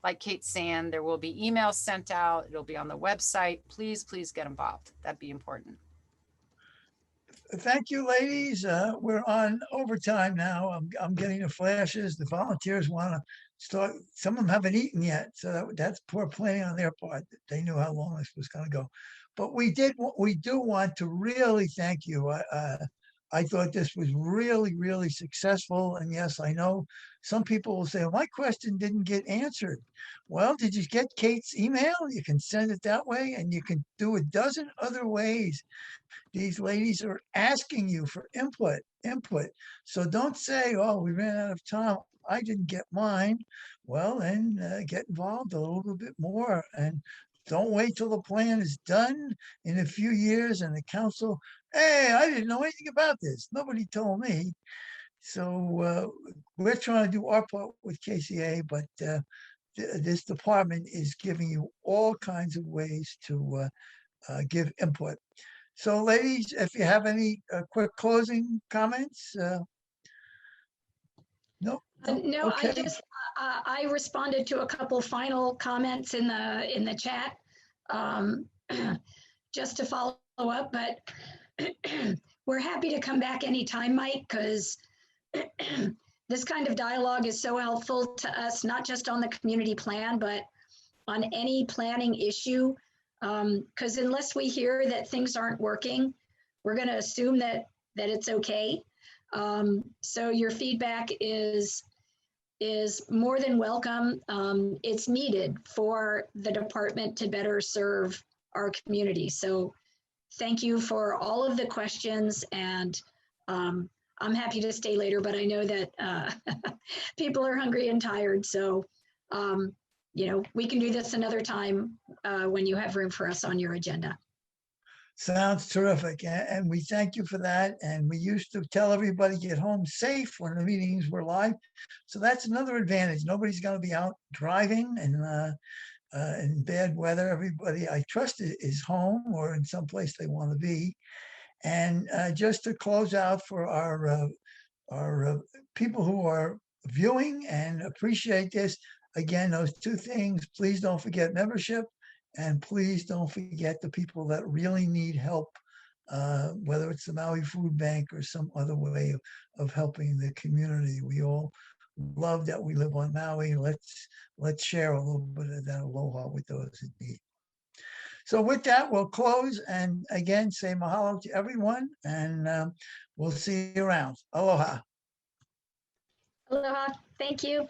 like Kate's saying, there will be emails sent out. It'll be on the website. Please, please get involved. That'd be important. Thank you, ladies. We're on overtime now. I'm getting the flashes. The volunteers want to start. Some of them haven't eaten yet, so that's poor planning on their part. They knew how long this was going to go. But we do want to really thank you. I thought this was really, really successful. And yes, I know some people will say, my question didn't get answered. Well, did you get Kate's email? You can send it that way, and you can do a dozen other ways. These ladies are asking you for input. So don't say, oh, we ran out of time, I didn't get mine. Well, then get involved a little bit more, and don't wait till the plan is done in a few years and the council, hey, I didn't know anything about this. Nobody told me. So we're trying to do our part with KCA, but this department is giving you all kinds of ways to give input. So ladies, if you have any quick closing comments? No. No, Okay. I responded to a couple final comments in the chat, just to follow up, but we're happy to come back anytime, Mike, because this kind of dialogue is so helpful to us, not just on the community plan, but on any planning issue. Because unless we hear that things aren't working, we're going to assume that it's okay. So your feedback is more than welcome. It's needed for the department to better serve our community. So thank you for all of the questions, and I'm happy to stay later, but I know that people are hungry and tired. So we can do this another time when you have room for us on your agenda. Sounds terrific. And we thank you for that. And we used to tell everybody get home safe when the meetings were live. So that's another advantage. Nobody's going to be out driving and in bad weather. Everybody I trust is home or in some place they want to be. And just to close out for our people who are viewing and appreciate this, again, those 2 things, please don't forget membership, and please don't forget the people that really need help, whether it's the Maui Food Bank or some other way of helping the community. We all love that we live on Maui. Let's share a little bit of that aloha with those in need. So with that, we'll close and again say mahalo to everyone, and we'll see you around. Aloha. Aloha. Thank you.